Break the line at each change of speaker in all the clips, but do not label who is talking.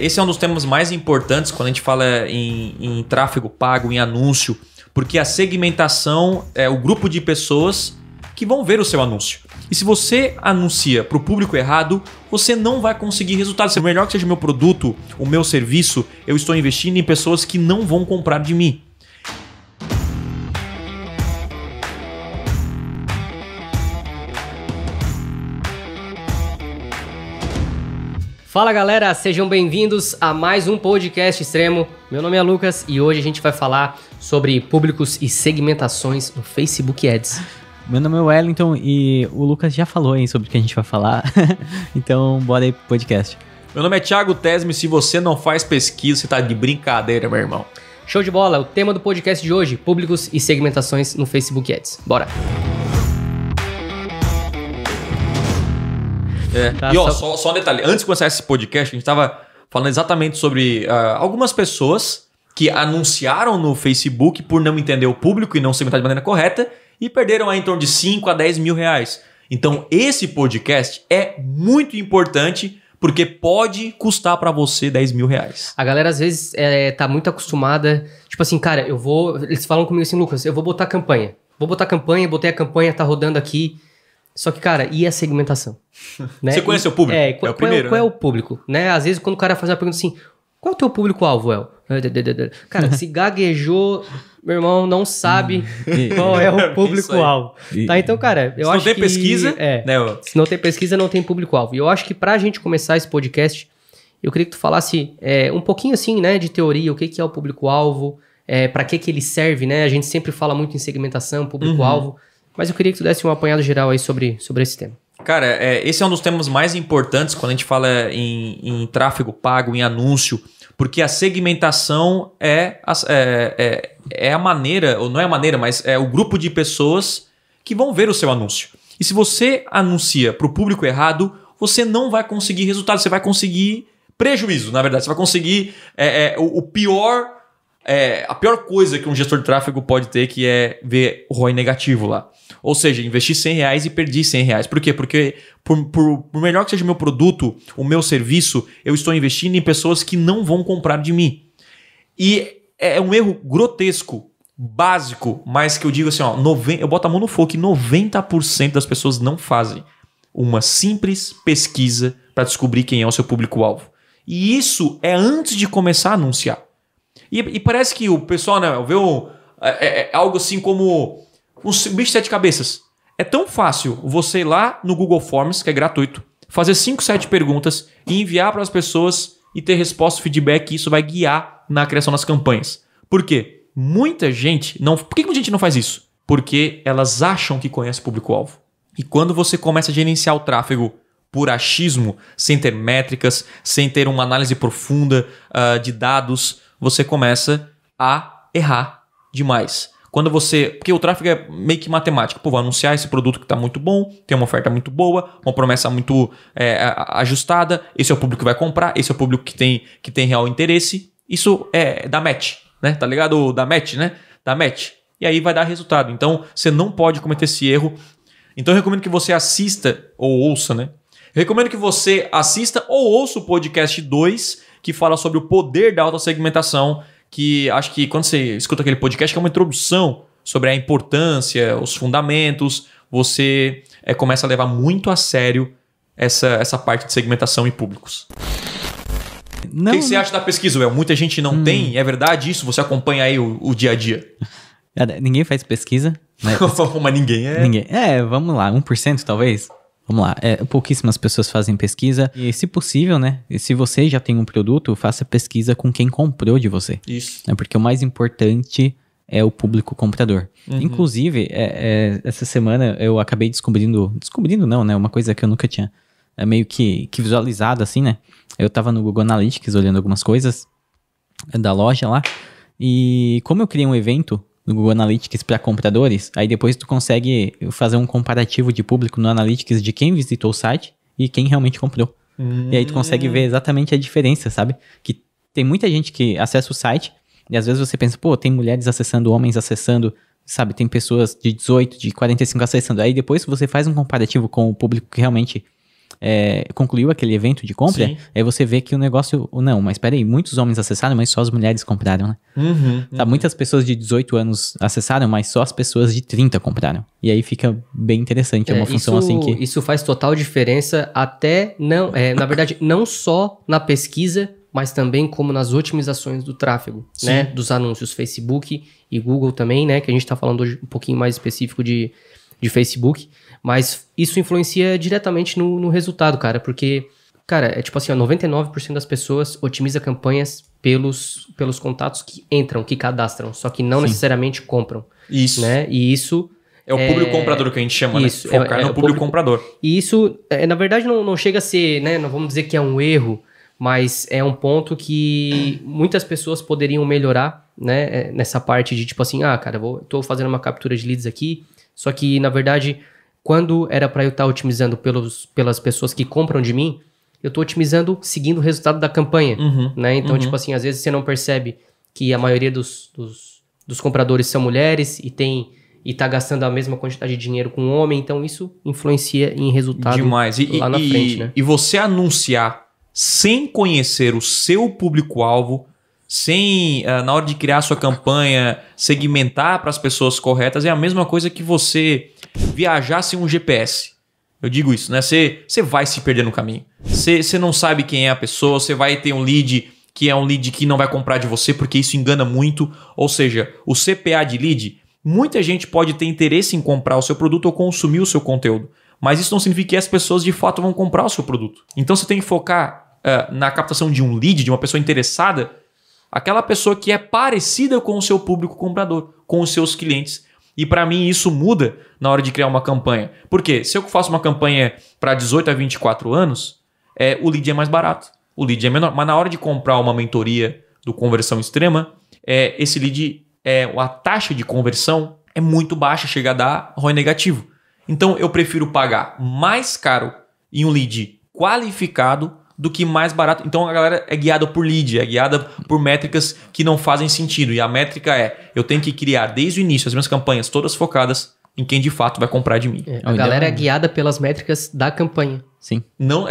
Esse é um dos temas mais importantes quando a gente fala em tráfego pago, em anúncio, porque a segmentação é o grupo de pessoas que vão ver o seu anúncio. E se você anuncia para o público errado, você não vai conseguir resultados. Por melhor que seja o meu produto, o meu serviço, eu estou investindo em pessoas que não vão comprar de mim.
Fala galera, sejam bem-vindos a mais um podcast extremo. Meu nome é Lucas e hoje a gente vai falar sobre públicos e segmentações no Facebook Ads.
Meu nome é Wellington e o Lucas já falou aí sobre o que a gente vai falar, então bora aí pro podcast.
Meu nome é Thiago Tesme, se você não faz pesquisa, você tá de brincadeira, meu irmão.
Show de bola, o tema do podcast de hoje, públicos e segmentações no Facebook Ads. Bora!
E ó, só um detalhe, antes de começar esse podcast, a gente tava falando exatamente sobre algumas pessoas que anunciaram no Facebook por não entender o público e não segmentar de maneira correta e perderam aí em torno de 5 a 10 mil reais. Então esse podcast é muito importante porque pode custar pra você 10 mil reais.
A galera às vezes tá muito acostumada, tipo assim, cara, eles falam comigo assim, Lucas, eu vou botar campanha. Botei a campanha, tá rodando aqui. Só que, cara, e a segmentação? Né?
Você conhece o público?
Qual é o público? Né? Às vezes, quando o cara faz uma pergunta assim, qual é o teu público-alvo, El? Cara, se gaguejou, meu irmão não sabe qual é o público-alvo. Tá? Então, cara, eu acho que...
Se não tem pesquisa...
Se não tem pesquisa, não tem público-alvo. E eu acho que pra gente começar esse podcast, eu queria que tu falasse um pouquinho assim, né, de teoria, o que é o público-alvo, pra que ele serve, né? A gente sempre fala muito em segmentação, público-alvo. Mas eu queria que tu desse um apanhado geral aí sobre esse tema.
Cara, esse é um dos temas mais importantes quando a gente fala em tráfego pago, em anúncio, porque a segmentação é a maneira, ou não é a maneira, mas é o grupo de pessoas que vão ver o seu anúncio. E se você anuncia para o público errado, você não vai conseguir resultado, você vai conseguir prejuízo, na verdade. Você vai conseguir a pior coisa que um gestor de tráfego pode ter, que é ver o ROI negativo lá. Ou seja, investi 100 reais e perdi 100 reais. Por quê? Porque por melhor que seja o meu produto, o meu serviço, eu estou investindo em pessoas que não vão comprar de mim. E é um erro grotesco, básico, mas que eu digo assim, ó, eu boto a mão no fogo que 90% das pessoas não fazem uma simples pesquisa para descobrir quem é o seu público-alvo. E isso é antes de começar a anunciar. E parece que o pessoal, né, vê algo assim como um bicho de 7 cabeças. É tão fácil você ir lá no Google Forms, que é gratuito, fazer 5, 7 perguntas e enviar para as pessoas e ter resposta, feedback, e isso vai guiar na criação das campanhas. Por quê? Muita gente não... Por que muita gente não faz isso? Porque elas acham que conhece o público-alvo. E quando você começa a gerenciar o tráfego por achismo, sem ter métricas, sem ter uma análise profunda de dados, você começa a errar demais. Porque o tráfego é meio que matemática. Pô, vou anunciar esse produto que está muito bom, tem uma oferta muito boa, uma promessa muito ajustada, esse é o público que vai comprar, esse é o público que tem real interesse. Isso é da match, né? Tá ligado? Da match, né? Da match. E aí vai dar resultado. Então, você não pode cometer esse erro. Então, eu recomendo que você assista ou ouça, né? Eu recomendo que você assista ou ouça o podcast 2, que fala sobre o poder da autossegmentação, que acho que quando você escuta aquele podcast, que é uma introdução sobre a importância, os fundamentos, você começa a levar muito a sério essa parte de segmentação em públicos. O que você acha da pesquisa, Well? Muita gente não tem, é verdade isso? Você acompanha aí o dia a dia?
Ninguém faz pesquisa, né?
Mas ninguém
Ninguém. Vamos lá, 1% talvez? Vamos lá, pouquíssimas pessoas fazem pesquisa e, se possível, né, se você já tem um produto, faça pesquisa com quem comprou de você.
Isso.
Porque o mais importante é o público comprador. Uhum. Inclusive, essa semana eu acabei descobrindo não, né, uma coisa que eu nunca tinha meio que visualizado assim, né. Eu tava no Google Analytics olhando algumas coisas da loja lá e como eu criei um evento no Google Analytics para compradores, aí depois tu consegue fazer um comparativo de público no Analytics de quem visitou o site e quem realmente comprou. E aí tu consegue ver exatamente a diferença, sabe? Que tem muita gente que acessa o site e às vezes você pensa, pô, tem mulheres acessando, homens acessando, sabe? Tem pessoas de 18, de 45 acessando. Aí depois você faz um comparativo com o público que realmente concluiu aquele evento de compra,
Sim.
aí você vê que o negócio... Não, mas peraí, muitos homens acessaram, mas só as mulheres compraram, né? Tá, muitas pessoas de 18 anos acessaram, mas só as pessoas de 30 compraram. E aí fica bem interessante, é uma função assim que...
Isso faz total diferença até, na verdade, não só na pesquisa, mas também como nas otimizações do tráfego, né? Dos anúncios Facebook e Google também, né? Que a gente tá falando hoje um pouquinho mais específico de Facebook. Mas isso influencia diretamente no resultado, cara. Porque, cara, é tipo assim, ó, 99% das pessoas otimiza campanhas pelos contatos que entram, que cadastram. Só que não necessariamente compram.
Isso.
Né? E isso...
É o público comprador que a gente chama,
isso,
né? Focar no público comprador.
E isso, na verdade, não chega a ser, né? Não vamos dizer que é um erro, mas é um ponto que muitas pessoas poderiam melhorar, né? Nessa parte de tipo assim, cara, tô fazendo uma captura de leads aqui, só que, na verdade, quando era para eu estar otimizando pelas pessoas que compram de mim, eu tô otimizando seguindo o resultado da campanha, né? Então, tipo assim, às vezes você não percebe que a maioria dos compradores são mulheres e tá gastando a mesma quantidade de dinheiro com um homem, então isso influencia em resultado
demais.
lá na frente, né?
E você anunciar sem conhecer o seu público-alvo, sem, na hora de criar a sua campanha, segmentar para as pessoas corretas, é a mesma coisa que você viajar sem um GPS. Eu digo isso, né? Você vai se perder no caminho. Você não sabe quem é a pessoa, você vai ter um lead que é um lead que não vai comprar de você, porque isso engana muito. Ou seja, o CPA de lead, muita gente pode ter interesse em comprar o seu produto ou consumir o seu conteúdo. Mas isso não significa que as pessoas de fato vão comprar o seu produto. Então você tem que focar na captação de um lead, de uma pessoa interessada, aquela pessoa que é parecida com o seu público comprador, com os seus clientes. E para mim isso muda na hora de criar uma campanha. Por quê? Se eu faço uma campanha para 18 a 24 anos, o lead é mais barato, o lead é menor. Mas na hora de comprar uma mentoria do Conversão Extrema, esse lead, a taxa de conversão é muito baixa, chega a dar ROI negativo. Então eu prefiro pagar mais caro em um lead qualificado do que mais barato. Então a galera é guiada por lead, é guiada por métricas que não fazem sentido. E a métrica eu tenho que criar desde o início as minhas campanhas todas focadas em quem de fato vai comprar de mim.
A galera é guiada pelas métricas da campanha.
Sim.
Não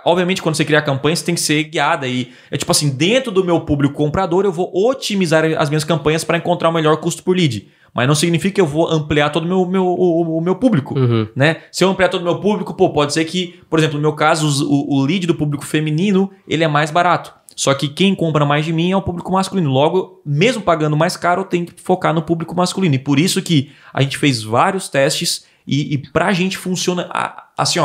obviamente quando você cria a campanha você tem que ser guiada e é tipo assim, dentro do meu público comprador eu vou otimizar as minhas campanhas para encontrar o melhor custo por lead. Mas não significa que eu vou ampliar todo o meu público, né? Se eu ampliar todo o meu público, pode ser que, por exemplo, no meu caso, o lead do público feminino, ele é mais barato. Só que quem compra mais de mim é o público masculino. Logo, mesmo pagando mais caro, eu tenho que focar no público masculino. E por isso que a gente fez vários testes e pra gente funciona assim,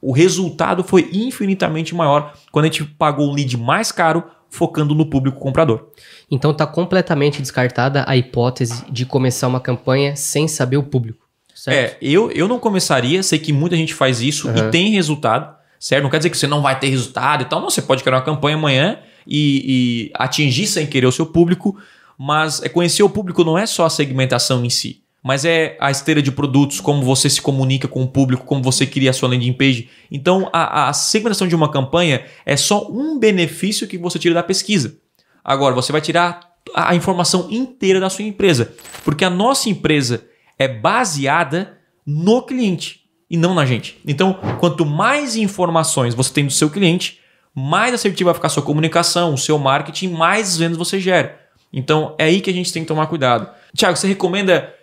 o resultado foi infinitamente maior quando a gente pagou um lead mais caro focando no público comprador.
Então tá completamente descartada a hipótese de começar uma campanha sem saber o público, certo?
Eu não começaria, sei que muita gente faz isso e tem resultado, certo? Não quer dizer que você não vai ter resultado e tal, não, você pode criar uma campanha amanhã e atingir sem querer o seu público, mas conhecer o público não é só a segmentação em si, mas é a esteira de produtos, como você se comunica com o público, como você cria a sua landing page. Então, a segmentação de uma campanha é só um benefício que você tira da pesquisa. Agora, você vai tirar a informação inteira da sua empresa, porque a nossa empresa é baseada no cliente e não na gente. Então, quanto mais informações você tem do seu cliente, mais assertiva vai ficar a sua comunicação, o seu marketing, mais vendas você gera. Então, é aí que a gente tem que tomar cuidado. Thiago, você recomenda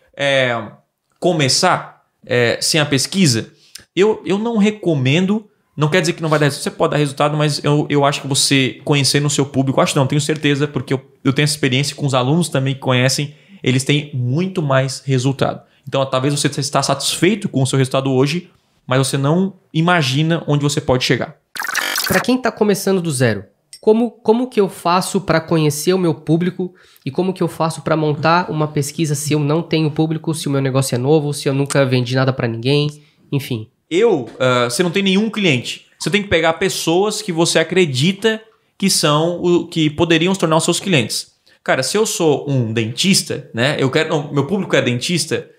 começar sem a pesquisa? Eu não recomendo. Não quer dizer que não vai dar resultado. Você pode dar resultado, mas eu acho que você conhecendo o seu público, acho não, tenho certeza, porque eu tenho essa experiência com os alunos também que conhecem, eles têm muito mais resultado. Então, talvez você está satisfeito com o seu resultado hoje, mas você não imagina onde você pode chegar.
Para quem está começando do zero, como que eu faço para conhecer o meu público e como que eu faço para montar uma pesquisa se eu não tenho público, se o meu negócio é novo, se eu nunca vendi nada para ninguém, enfim.
Você não tem nenhum cliente. Você tem que pegar pessoas que você acredita que poderiam se tornar os seus clientes. Cara, se eu sou um dentista, né? Meu público é dentista,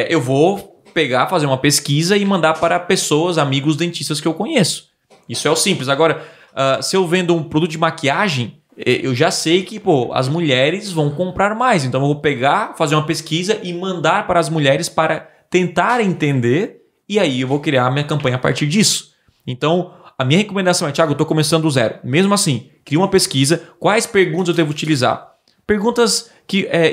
eu vou fazer uma pesquisa e mandar para pessoas, amigos dentistas que eu conheço. Isso é o simples. Agora, se eu vendo um produto de maquiagem, eu já sei que as mulheres vão comprar mais. Então eu vou fazer uma pesquisa e mandar para as mulheres para tentar entender. E aí eu vou criar a minha campanha a partir disso. Então, a minha recomendação é, Thiago, eu estou começando do zero. Mesmo assim, cria uma pesquisa. Quais perguntas eu devo utilizar? Perguntas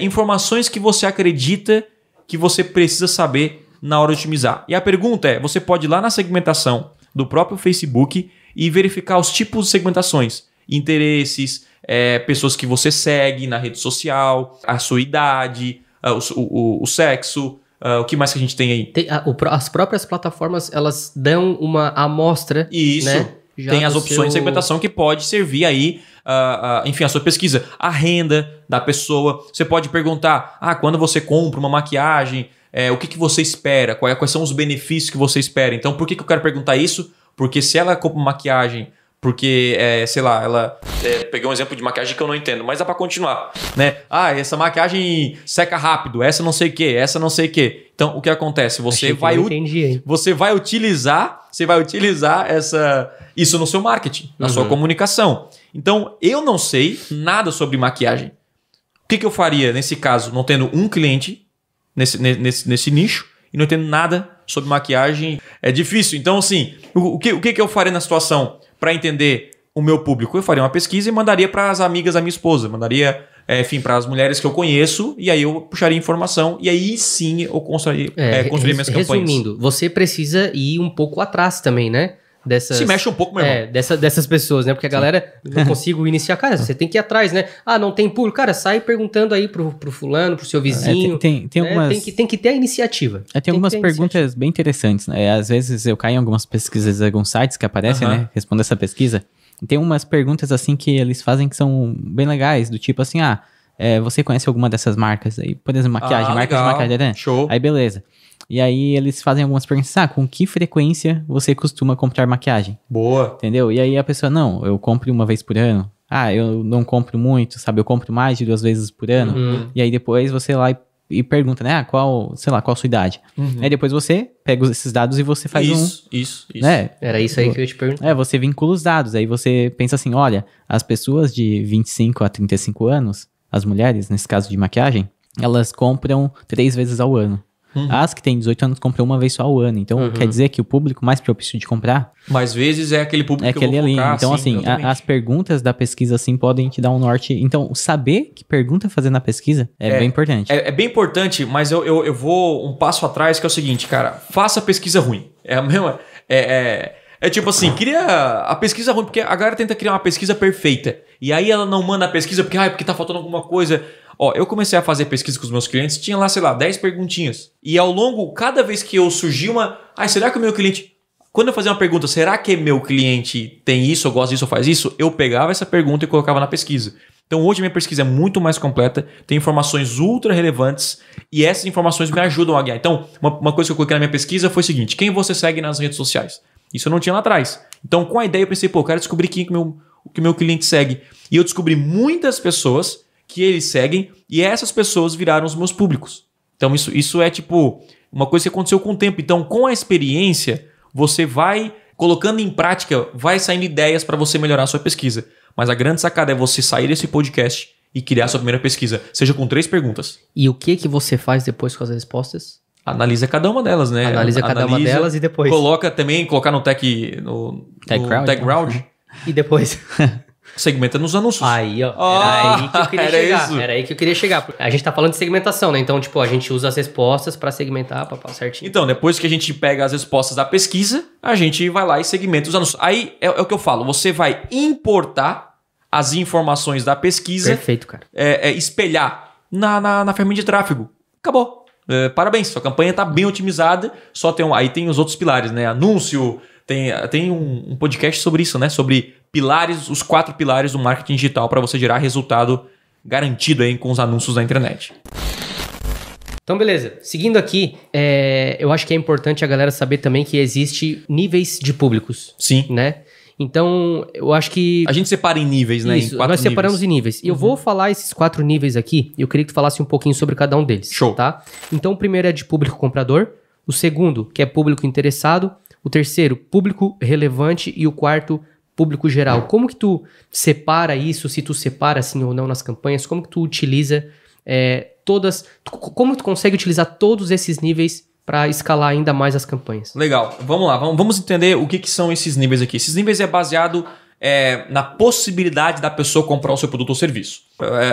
informações que você acredita que você precisa saber na hora de otimizar. E a pergunta é, você pode ir lá na segmentação do próprio Facebook e verificar os tipos de segmentações. Interesses, pessoas que você segue na rede social, a sua idade, o sexo, o que mais que a gente tem aí?
As próprias plataformas, elas dão uma amostra.
Isso.
Né?
Tem as opções de segmentação que pode servir aí, enfim, a sua pesquisa. A renda da pessoa. Você pode perguntar, quando você compra uma maquiagem, o que você espera? Quais são os benefícios que você espera? Então, por que eu quero perguntar isso? Porque se ela compra uma maquiagem, porque, sei lá, ela... peguei um exemplo de maquiagem que eu não entendo, mas dá pra continuar, né? Essa maquiagem seca rápido, essa não sei o que, essa não sei o que. Então, o que acontece? Você vai utilizar isso no seu marketing, na sua comunicação. Então, eu não sei nada sobre maquiagem. O que eu faria nesse caso, não tendo um cliente nesse nicho e não tendo nada sobre maquiagem? É difícil. Então, assim, o que eu faria na situação para entender o meu público? Eu faria uma pesquisa e mandaria para as amigas da minha esposa, mandaria, enfim, para as mulheres que eu conheço, e aí eu puxaria informação, e aí sim eu construiria minhas campanhas.
Resumindo, você precisa ir um pouco atrás também, né?
Se mexe um pouco, meu irmão.
Dessas pessoas, né? Porque a galera não consigo iniciar. Cara, você tem que ir atrás, né? Não tem público. Cara, sai perguntando aí pro fulano, pro seu vizinho.
Tem algumas...
tem que ter a iniciativa.
Tem algumas perguntas bem interessantes, né? Às vezes eu caio em algumas pesquisas, alguns sites que aparecem, né? Respondo essa pesquisa. Tem umas perguntas assim que eles fazem que são bem legais, do tipo assim, você conhece alguma dessas marcas aí? Por exemplo, maquiagem, marcas de maquiagem, né?
Show.
Aí beleza. E aí eles fazem algumas perguntas, com que frequência você costuma comprar maquiagem?
Boa.
Entendeu? E aí a pessoa, não, eu compro uma vez por ano. Eu não compro muito, sabe? Eu compro mais de 2 vezes por ano. E aí depois você lá e pergunta, né? Qual a sua idade? Aí depois você pega esses dados e você faz
Isso.
Né?
Era isso aí que eu ia te perguntar.
Você vincula os dados. Aí você pensa assim, olha, as pessoas de 25 a 35 anos, as mulheres, nesse caso de maquiagem, elas compram 3 vezes ao ano. As que têm 18 anos compram uma vez só ao ano. Então, quer dizer que o público mais propício de comprar...
Mais vezes é aquele público que eu vou
ali.
focar.
Então, assim, as perguntas da pesquisa, assim, podem te dar um norte. Então, saber que pergunta fazer na pesquisa é bem importante.
É bem importante, mas eu vou um passo atrás, que é o seguinte, cara. Faça pesquisa ruim. É a mesma... É tipo assim, cria a pesquisa ruim, porque a galera tenta criar uma pesquisa perfeita. E aí ela não manda a pesquisa porque tá faltando alguma coisa... eu comecei a fazer pesquisa com os meus clientes, tinha lá, sei lá, 10 perguntinhas. E ao longo, cada vez que eu surgia será que o meu cliente... Quando eu fazia uma pergunta, será que meu cliente tem isso, ou gosta disso, ou faz isso? Eu pegava essa pergunta e colocava na pesquisa. Então hoje minha pesquisa é muito mais completa, tem informações ultra relevantes e essas informações me ajudam a guiar. Então, uma coisa que eu coloquei na minha pesquisa foi o seguinte, quem você segue nas redes sociais? Isso eu não tinha lá atrás. Então com a ideia eu pensei, eu quero descobrir quem que o meu cliente segue. E eu descobri muitas pessoas que eles seguem e essas pessoas viraram os meus públicos. Então isso é tipo uma coisa que aconteceu com o tempo. Então com a experiência você vai colocando em prática, vai saindo ideias para você melhorar a sua pesquisa. Mas a grande sacada é você sair desse podcast e criar a sua primeira pesquisa, seja com 3 perguntas.
E o que você faz depois com as respostas?
Analisa cada uma delas, né?
Analisa cada uma delas e depois...
Colocar no TechCrowd.
E depois...
Segmenta nos anúncios.
Aí, ó. Era aí que eu queria chegar. A gente tá falando de segmentação, né? Então, tipo, a gente usa as respostas pra segmentar, certinho.
Então, depois que a gente pega as respostas da pesquisa, a gente vai lá e segmenta os anúncios. Aí é o que eu falo. Você vai importar as informações da pesquisa.
Perfeito, cara.
Espelhar na ferramenta de tráfego. Acabou. Parabéns. Sua campanha tá bem otimizada. Aí tem os outros pilares, né? Anúncio. Tem um podcast sobre isso, né? Sobre os 4 pilares do marketing digital para você gerar resultado garantido aí com os anúncios na internet.
Então, beleza. Seguindo aqui, eu acho que é importante a galera saber também que existe níveis de públicos.
Sim.
Né? Então, eu acho que...
A gente separa em níveis, né?
Isso, nós separamos em níveis. E eu vou falar esses 4 níveis aqui e eu queria que tu falasse um pouquinho sobre cada um deles.
Show.
Tá? Então, o primeiro é de público comprador. O segundo, que é público interessado. O terceiro, público relevante. E o quarto, público geral. Como que tu separa isso, se tu separa assim ou não nas campanhas? Como que tu utiliza como tu consegue utilizar todos esses níveis para escalar ainda mais as campanhas.
Legal, vamos lá, vamos entender o que são esses níveis aqui. Esses níveis é baseado na possibilidade da pessoa comprar o seu produto ou serviço.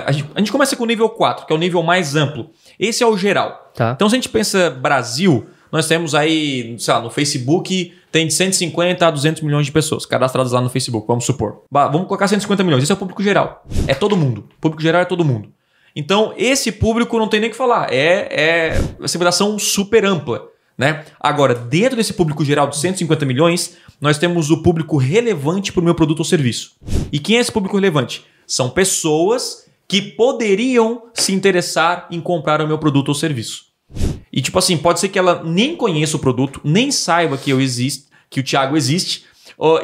A gente começa com o nível 4, que é o nível mais amplo. Esse é o geral.
Tá.
Então, se a gente pensa Brasil, nós temos aí, sei lá, no Facebook, tem de 150 a 200 milhões de pessoas cadastradas lá no Facebook, vamos supor. Vamos colocar 150 milhões, esse é o público geral. É todo mundo. O público geral é todo mundo. Então, esse público não tem nem o que falar. É uma segmentação super ampla, né? Agora, dentro desse público geral de 150 milhões, nós temos o público relevante para o meu produto ou serviço. E quem é esse público relevante? São pessoas que poderiam se interessar em comprar o meu produto ou serviço. E tipo assim, pode ser que ela nem conheça o produto, nem saiba que eu existo, que o Thiago existe,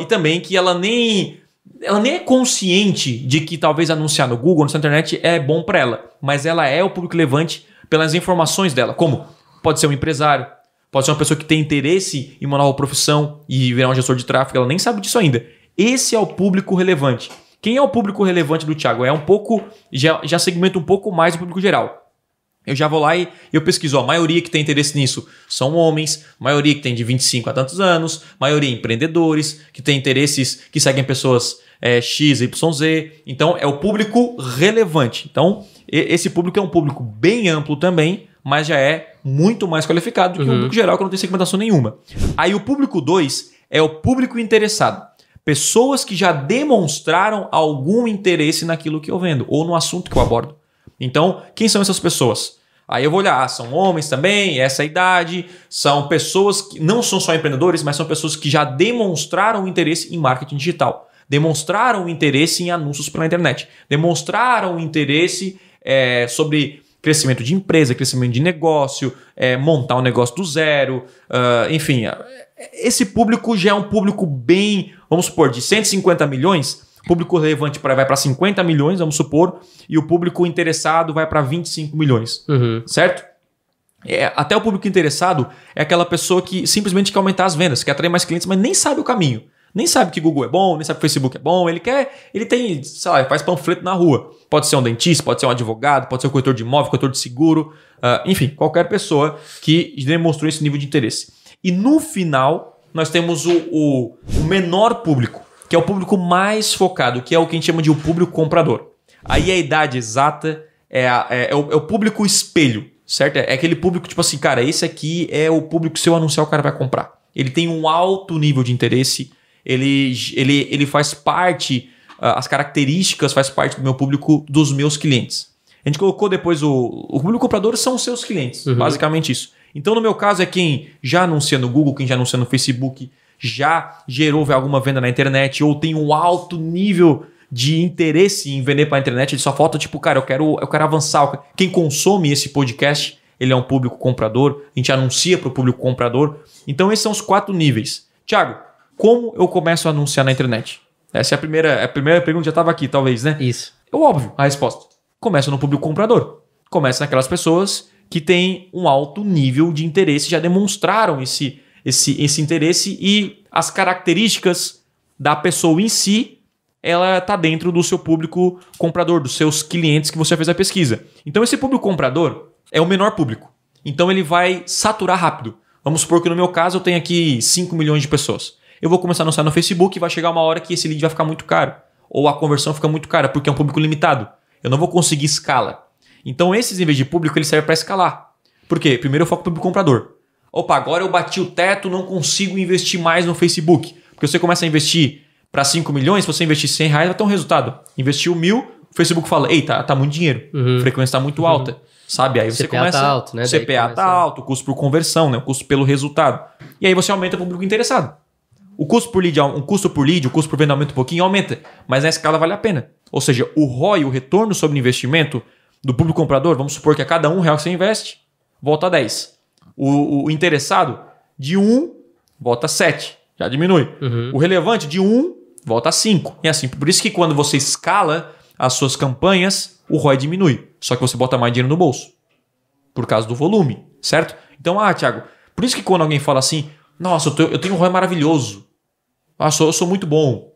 e também que ela nem é consciente de que talvez anunciar no Google, na internet, é bom para ela. Mas ela é o público relevante pelas informações dela. Como? Pode ser um empresário, pode ser uma pessoa que tem interesse em uma nova profissão e virar um gestor de tráfego, ela nem sabe disso ainda. Esse é o público relevante. Quem é o público relevante do Thiago? É um pouco, já segmenta um pouco mais o público geral. Eu já vou lá e eu pesquiso. A maioria que tem interesse nisso são homens, maioria que tem de 25 a tantos anos, maioria empreendedores, que tem interesses, que seguem pessoas X, Y, Z. Então, é o público relevante. Então, esse público é um público bem amplo também, mas já é muito mais qualificado do que o público geral, que não tem segmentação nenhuma. Aí, o público 2 é o público interessado. Pessoas que já demonstraram algum interesse naquilo que eu vendo ou no assunto que eu abordo. Então, quem são essas pessoas? Aí eu vou olhar, são homens também, essa idade, são pessoas que não são só empreendedores, mas são pessoas que já demonstraram interesse em marketing digital, demonstraram interesse em anúncios pela internet, demonstraram interesse sobre crescimento de empresa, crescimento de negócio, montar um negócio do zero, enfim. Esse público já é um público bem, vamos supor, de 150 milhões, público relevante vai para 50 milhões, vamos supor, e o público interessado vai para 25 milhões, certo? Até o público interessado é aquela pessoa que simplesmente quer aumentar as vendas, quer atrair mais clientes, mas nem sabe o caminho. Nem sabe que Google é bom, nem sabe que Facebook é bom, ele tem, sei lá, faz panfleto na rua. Pode ser um dentista, pode ser um advogado, pode ser um corretor de imóvel, corretor de seguro, enfim, qualquer pessoa que demonstrou esse nível de interesse. E no final, nós temos o menor público, que é o público mais focado, que é o que a gente chama de o público comprador. Aí a idade exata é o público espelho, certo? É aquele público tipo assim, cara, esse aqui é o público que se eu anunciar o cara vai comprar. Ele tem um alto nível de interesse, ele faz parte, as características faz parte do meu público, dos meus clientes. A gente colocou depois o público comprador são os seus clientes, basicamente isso. Então no meu caso é quem já anuncia no Google, quem já anuncia no Facebook, já gerou alguma venda na internet ou tem um alto nível de interesse em vender para a internet, ele só falta tipo, cara, eu quero avançar. Quem consome esse podcast, ele é um público comprador, a gente anuncia para o público comprador. Então esses são os 4 níveis. Thiago, como eu começo a anunciar na internet? Essa é a primeira pergunta, já estava aqui, talvez, né?
Isso.
É óbvio a resposta. Começa no público comprador. Começa naquelas pessoas que têm um alto nível de interesse, já demonstraram esse interesse e as características da pessoa em si, ela está dentro do seu público comprador, dos seus clientes que você fez a pesquisa. Então esse público comprador é o menor público. Então ele vai saturar rápido. Vamos supor que no meu caso eu tenho aqui 5 milhões de pessoas. Eu vou começar a anunciar no Facebook e vai chegar uma hora que esse lead vai ficar muito caro. Ou a conversão fica muito cara, porque é um público limitado. Eu não vou conseguir escala. Então esses níveis de público ele serve para escalar. Por quê? Primeiro eu foco no público comprador. Opa, agora eu bati o teto, não consigo investir mais no Facebook. Porque você começa a investir para 5 milhões, se você investir 100 reais, vai ter um resultado. Investiu 1.000, o Facebook fala, ei, tá muito dinheiro, a frequência tá muito alta. Sabe? Aí você
CPA
começa...
tá alto, né?
O CPA tá alto, o custo por conversão, né? O custo pelo resultado. E aí você aumenta o público interessado. O custo por lead, o custo por venda aumenta um pouquinho, aumenta. Mas na escala vale a pena. Ou seja, o ROI, o retorno sobre investimento do público comprador, vamos supor que a cada R$1 que você investe, volta a 10. O interessado, de 1, volta a 7. Já diminui. O relevante, de 1, volta a 5. E assim, por isso que quando você escala as suas campanhas, o ROI diminui. Só que você bota mais dinheiro no bolso. Por causa do volume, certo? Então, Thiago, por isso que quando alguém fala assim, nossa, eu tenho um ROI maravilhoso. Eu sou muito bom.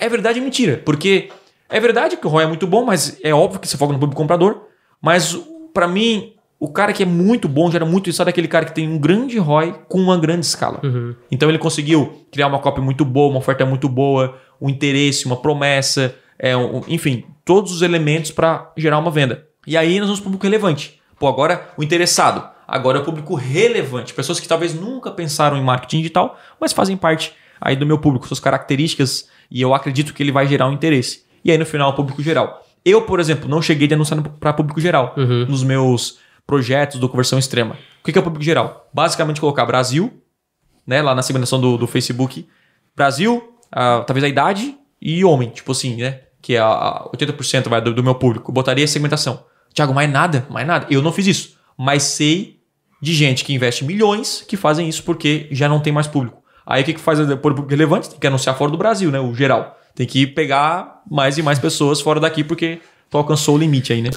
É verdade e mentira. Porque é verdade que o ROI é muito bom, mas é óbvio que você foca no público comprador. Mas, para mim, O cara que é muito bom gera muito isso, sabe aquele cara que tem um grande ROI com uma grande escala. Então ele conseguiu criar uma copy muito boa, uma oferta muito boa, um interesse, uma promessa, enfim, todos os elementos para gerar uma venda. E aí nós vamos para o público relevante. Pô, agora o interessado, agora é o público relevante. Pessoas que talvez nunca pensaram em marketing digital, mas fazem parte aí do meu público, suas características, e eu acredito que ele vai gerar um interesse. E aí no final o público geral. Eu, por exemplo, não cheguei de anunciar para público geral nos meus projetos do Conversão Extrema. O que é o público geral? Basicamente colocar Brasil, né, lá na segmentação do Facebook. Brasil, talvez a idade e homem, tipo assim, né? Que é 80% vai do meu público. Eu botaria a segmentação. Thiago, mais nada. Eu não fiz isso. Mas sei de gente que investe milhões que fazem isso porque já não tem mais público. Aí o que faz por público relevante? Tem que anunciar fora do Brasil, né? O geral. Tem que pegar mais e mais pessoas fora daqui porque tu alcançou o limite aí, né?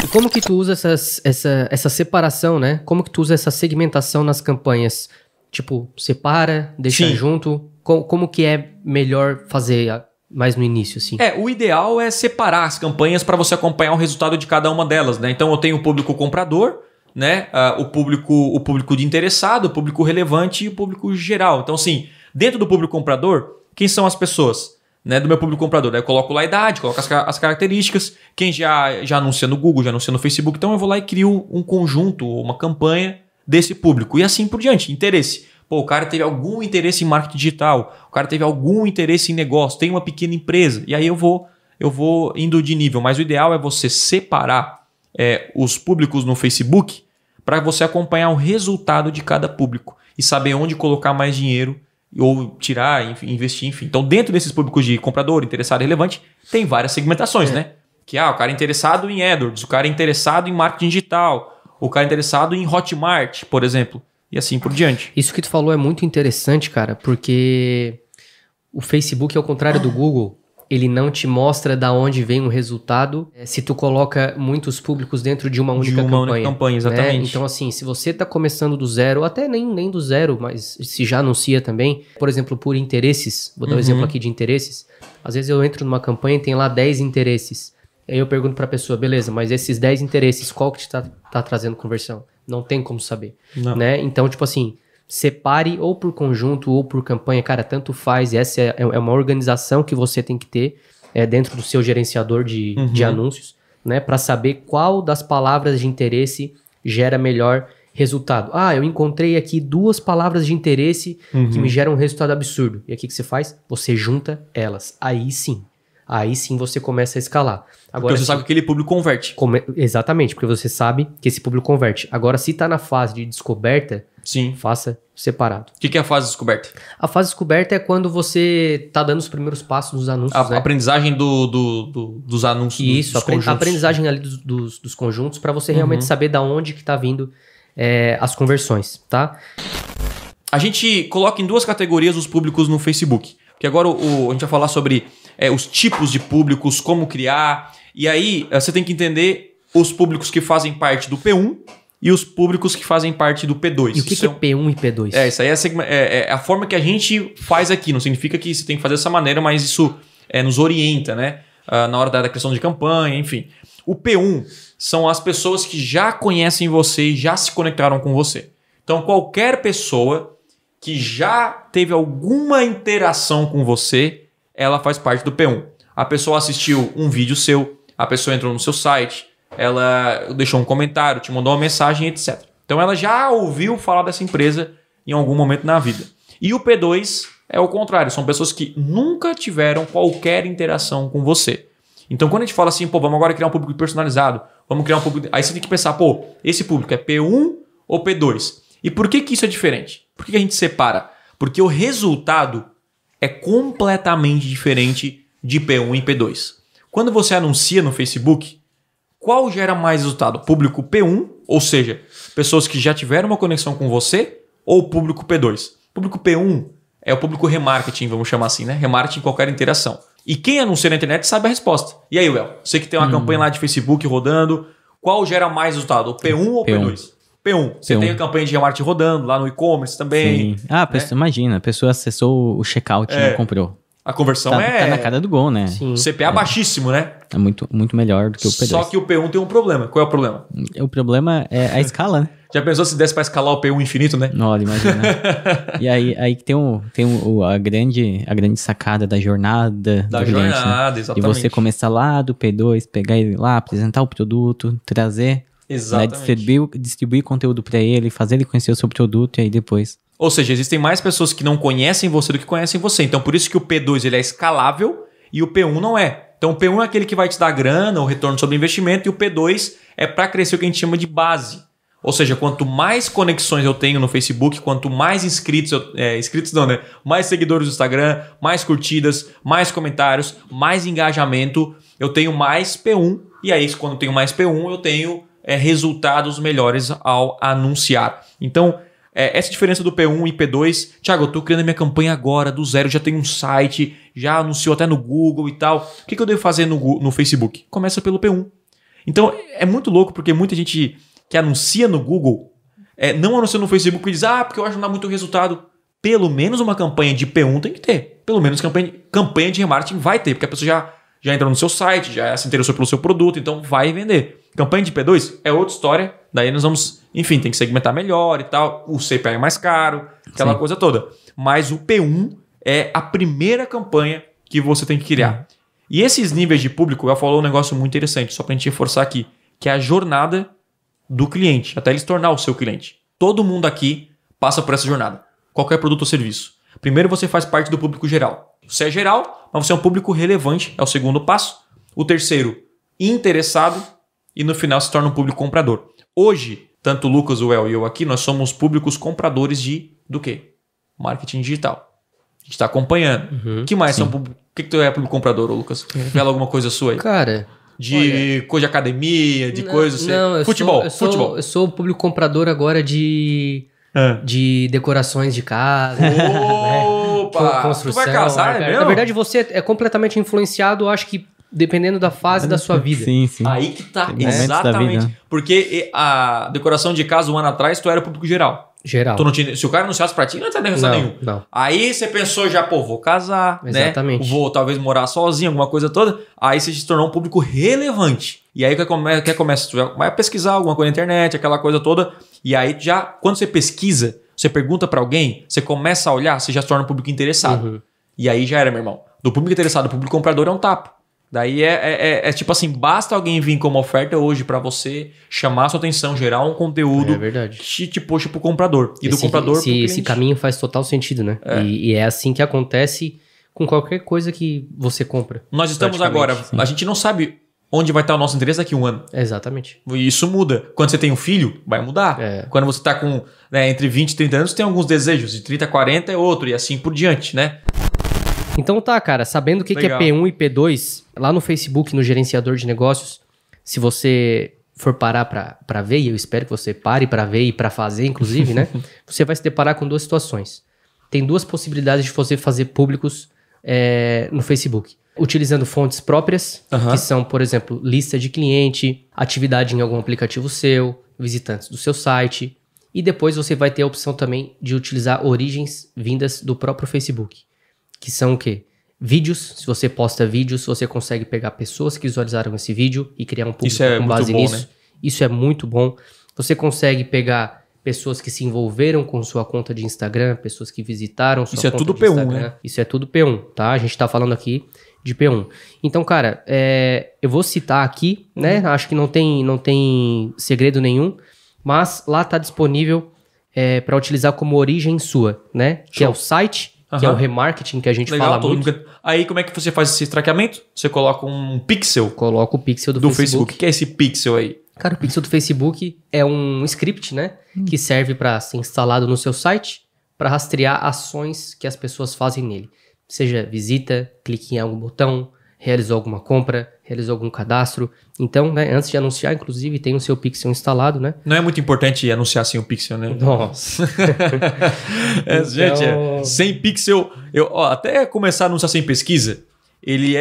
E como que tu usa essa separação, né? Como que tu usa essa segmentação nas campanhas? Tipo, separa, deixa junto. Como que é melhor fazer mais no início, assim?
O ideal é separar as campanhas para você acompanhar o resultado de cada uma delas, né? Então eu tenho o público comprador, né? O público de interessado, o público relevante e o público geral. Então, assim, dentro do público comprador, quem são as pessoas, né, do meu público comprador? Daí eu coloco lá a idade, coloco as características, quem já anuncia no Google, já anuncia no Facebook. Então eu vou lá e crio um conjunto, uma campanha desse público. E assim por diante, interesse. Pô, o cara teve algum interesse em marketing digital, o cara teve algum interesse em negócio, tem uma pequena empresa. E aí eu vou indo de nível. Mas o ideal é você separar os públicos no Facebook para você acompanhar o resultado de cada público e saber onde colocar mais dinheiro ou tirar, enfim, investir, enfim. Então, dentro desses públicos de comprador, interessado e relevante, tem várias segmentações, né? Que o cara é interessado em AdWords, o cara é interessado em marketing digital, o cara é interessado em Hotmart, por exemplo, e assim por diante.
Isso que tu falou é muito interessante, cara, porque o Facebook, ao contrário do Google, ele não te mostra da onde vem o resultado se tu coloca muitos públicos dentro de uma única campanha.
Única campanha, exatamente.
Né? Então, assim, se você está começando do zero, ou até nem do zero, mas se já anuncia também, por exemplo, por interesses, vou dar um exemplo aqui de interesses, às vezes eu entro numa campanha e tem lá 10 interesses. Aí eu pergunto para a pessoa, beleza, mas esses 10 interesses, qual que te tá trazendo conversão? Não tem como saber.
Não.
Né? Então, tipo assim, separe ou por conjunto ou por campanha, cara, tanto faz. Essa é uma organização que você tem que ter dentro do seu gerenciador de anúncios, né, para saber qual das palavras de interesse gera melhor resultado. Eu encontrei aqui 2 palavras de interesse que me geram um resultado absurdo. E aqui que você faz? Você junta elas. Aí sim você começa a escalar.
Agora, porque você sabe que aquele público converte.
Exatamente, porque você sabe que esse público converte. Agora, se está na fase de descoberta, faça separado.
O que é a fase de descoberta?
A fase de descoberta é quando você está dando os primeiros passos nos anúncios.
A aprendizagem dos anúncios.
Isso, a aprendizagem ali dos conjuntos, para você realmente saber da onde que está vindo as conversões, tá?
A gente coloca em 2 categorias os públicos no Facebook. Porque agora a gente vai falar sobre os tipos de públicos, como criar. E aí você tem que entender os públicos que fazem parte do P1 e os públicos que fazem parte do P2.
E o que é P1 e P2?
Isso aí é a forma que a gente faz aqui. Não significa que você tem que fazer dessa maneira, mas isso nos orienta, né? Na hora da criação de campanha, enfim. O P1 são as pessoas que já conhecem você e já se conectaram com você. Então, qualquer pessoa que já teve alguma interação com você, ela faz parte do P1. A pessoa assistiu um vídeo seu, a pessoa entrou no seu site, ela deixou um comentário, te mandou uma mensagem, etc. Então ela já ouviu falar dessa empresa em algum momento na vida. E o P2 é o contrário, são pessoas que nunca tiveram qualquer interação com você. Então quando a gente fala assim, vamos agora criar um público personalizado, vamos criar um público... Aí você tem que pensar, esse público é P1 ou P2? E por que isso é diferente? Por que a gente separa? Porque o resultado é completamente diferente de P1 e P2. Quando você anuncia no Facebook, qual gera mais resultado? Público P1, ou seja, pessoas que já tiveram uma conexão com você, ou público P2? Público P1 é o público remarketing, vamos chamar assim, né? Remarketing em qualquer interação. E quem anuncia na internet sabe a resposta. E aí, Well, você que tem uma campanha lá de Facebook rodando, qual gera mais resultado? O P1 ou P2? P1. Você tem a campanha de remarketing rodando lá no e-commerce também.
Sim. Pessoa, imagina, a pessoa acessou o checkout e não comprou.
A conversão
Tá na cara do gol, né?
Sim.
CPA baixíssimo, né?
É muito, muito melhor do que o P2.
Só que o P1 tem um problema. Qual é o problema?
O problema é a escala, né?
Já pensou se desse pra escalar o P1 infinito, né?
Olha, imagina. E aí que tem a grande sacada da jornada
Da
do cliente,
jornada,
né?
exatamente.
De você começar lá do P2, pegar ele lá, apresentar o produto, trazer, né,
Exatamente.
distribuir conteúdo para ele, fazer ele conhecer o seu produto e aí depois...
Ou seja, existem mais pessoas que não conhecem você do que conhecem você. Então, por isso que o P2 ele é escalável e o P1 não é. Então, o P1 é aquele que vai te dar grana, o retorno sobre investimento, e o P2 é para crescer o que a gente chama de base. Ou seja, quanto mais conexões eu tenho no Facebook, quanto mais mais seguidores do Instagram, mais curtidas, mais comentários, mais engajamento, eu tenho mais P1. E aí, quando eu tenho mais P1, eu tenho resultados melhores ao anunciar. Então, essa diferença do P1 e P2, Thiago, eu estou criando a minha campanha agora, do zero, já tenho um site, já anunciou até no Google e tal. O que eu devo fazer no Facebook? Começa pelo P1. Então, é muito louco, porque muita gente que anuncia no Google, não anuncia no Facebook e diz, porque eu acho que não dá muito resultado. Pelo menos uma campanha de P1 tem que ter. Pelo menos campanha de remarketing vai ter, porque a pessoa já entrou no seu site, já se interessou pelo seu produto, então vai vender. Campanha de P2 é outra história, daí nós vamos, enfim, tem que segmentar melhor e tal, o CPA é mais caro, aquela coisa toda. Mas o P1 é a primeira campanha que você tem que criar. E esses níveis de público, eu falou um negócio muito interessante, só pra gente reforçar aqui, que é a jornada do cliente, até ele se tornar o seu cliente. Todo mundo aqui passa por essa jornada, qualquer produto ou serviço. Primeiro você faz parte do público geral. Você é geral, mas você é um público relevante, é o segundo passo. O terceiro, interessado. E no final se torna um público comprador. Hoje, tanto o Lucas, o El e eu aqui, nós somos públicos compradores do quê? Marketing digital. A gente está acompanhando. O que mais são público? O que tu é público comprador, Lucas? Revela alguma coisa sua aí.
Cara...
Coisa de academia, de coisas...
Não,
futebol.
Eu sou público comprador agora de decorações de casa.
Opa!
Construção.
Tu vai casar,
cara.
mesmo?
Na verdade, você é completamente influenciado, acho que dependendo da fase da sua vida.
Sim, sim.
Aí que tá,
Tem momentos da
exatamente.
vida.
Porque a decoração de casa, um ano atrás, tu era público geral.
Geral.
Tu não tinha, se o cara anunciasse pra ti, não ia ter resultado nenhum.
Não.
Aí você pensou já, vou casar,
Exatamente.
né? Vou talvez morar sozinho, alguma coisa toda. Aí você se tornou um público relevante. E aí o que começa? Tu vai pesquisar alguma coisa na internet, aquela coisa toda. E aí já, quando você pesquisa, você pergunta pra alguém, você começa a olhar, você já se torna um público interessado. E aí já era, meu irmão. Do público interessado, o público comprador é um tapa. Daí é tipo assim, basta alguém vir com uma oferta hoje pra você chamar a sua atenção, gerar um conteúdo que te puxa pro comprador. E do comprador pro cliente.
Esse caminho faz total sentido, né? E é assim que acontece com qualquer coisa que você compra.
Nós estamos agora, a gente não sabe onde vai estar o nosso interesse daqui a um ano.
Exatamente.
E isso muda. Quando você tem um filho, vai mudar. Quando você tá com entre 20 e 30 anos, tem alguns desejos. De 30 a 40 é outro e assim por diante, né?
Então tá, cara, sabendo o que é P1 e P2, lá no Facebook, no gerenciador de negócios, se você for parar pra ver, e eu espero que você pare pra ver e pra fazer, inclusive, né? Você vai se deparar com duas situações. Tem duas possibilidades de você fazer públicos no Facebook. Utilizando fontes próprias, que são, por exemplo, lista de cliente, atividade em algum aplicativo seu, visitantes do seu site. E depois você vai ter a opção também de utilizar origens vindas do próprio Facebook. Que são o quê? Vídeos. Se você posta vídeos, você consegue pegar pessoas que visualizaram esse vídeo e criar um público com base nisso. Né? Isso é muito bom. Você consegue pegar pessoas que se envolveram com sua conta de Instagram, pessoas que visitaram sua conta de Instagram. Isso é tudo P1, né? Isso é tudo P1, tá? A gente tá falando aqui de P1. Então, cara, eu vou citar aqui, né? Acho que não tem segredo nenhum, mas lá tá disponível para utilizar como origem sua, né? Que é o site, que é o remarketing que a gente fala muito.
Aí como é que você faz esse traqueamento? Você coloca um pixel.
Coloca o pixel do Facebook.
O que é esse pixel aí?
Cara, o pixel do Facebook é um script, né? Que serve para ser instalado no seu site para rastrear ações que as pessoas fazem nele. Seja visita, clique em algum botão, realizou alguma compra, realizou algum cadastro. Então, né, antes de anunciar, inclusive, tem o seu pixel instalado, né?
Não é muito importante anunciar sem o pixel, né?
Nossa.
Então... Gente, sem pixel... até começar a anunciar sem pesquisa, ele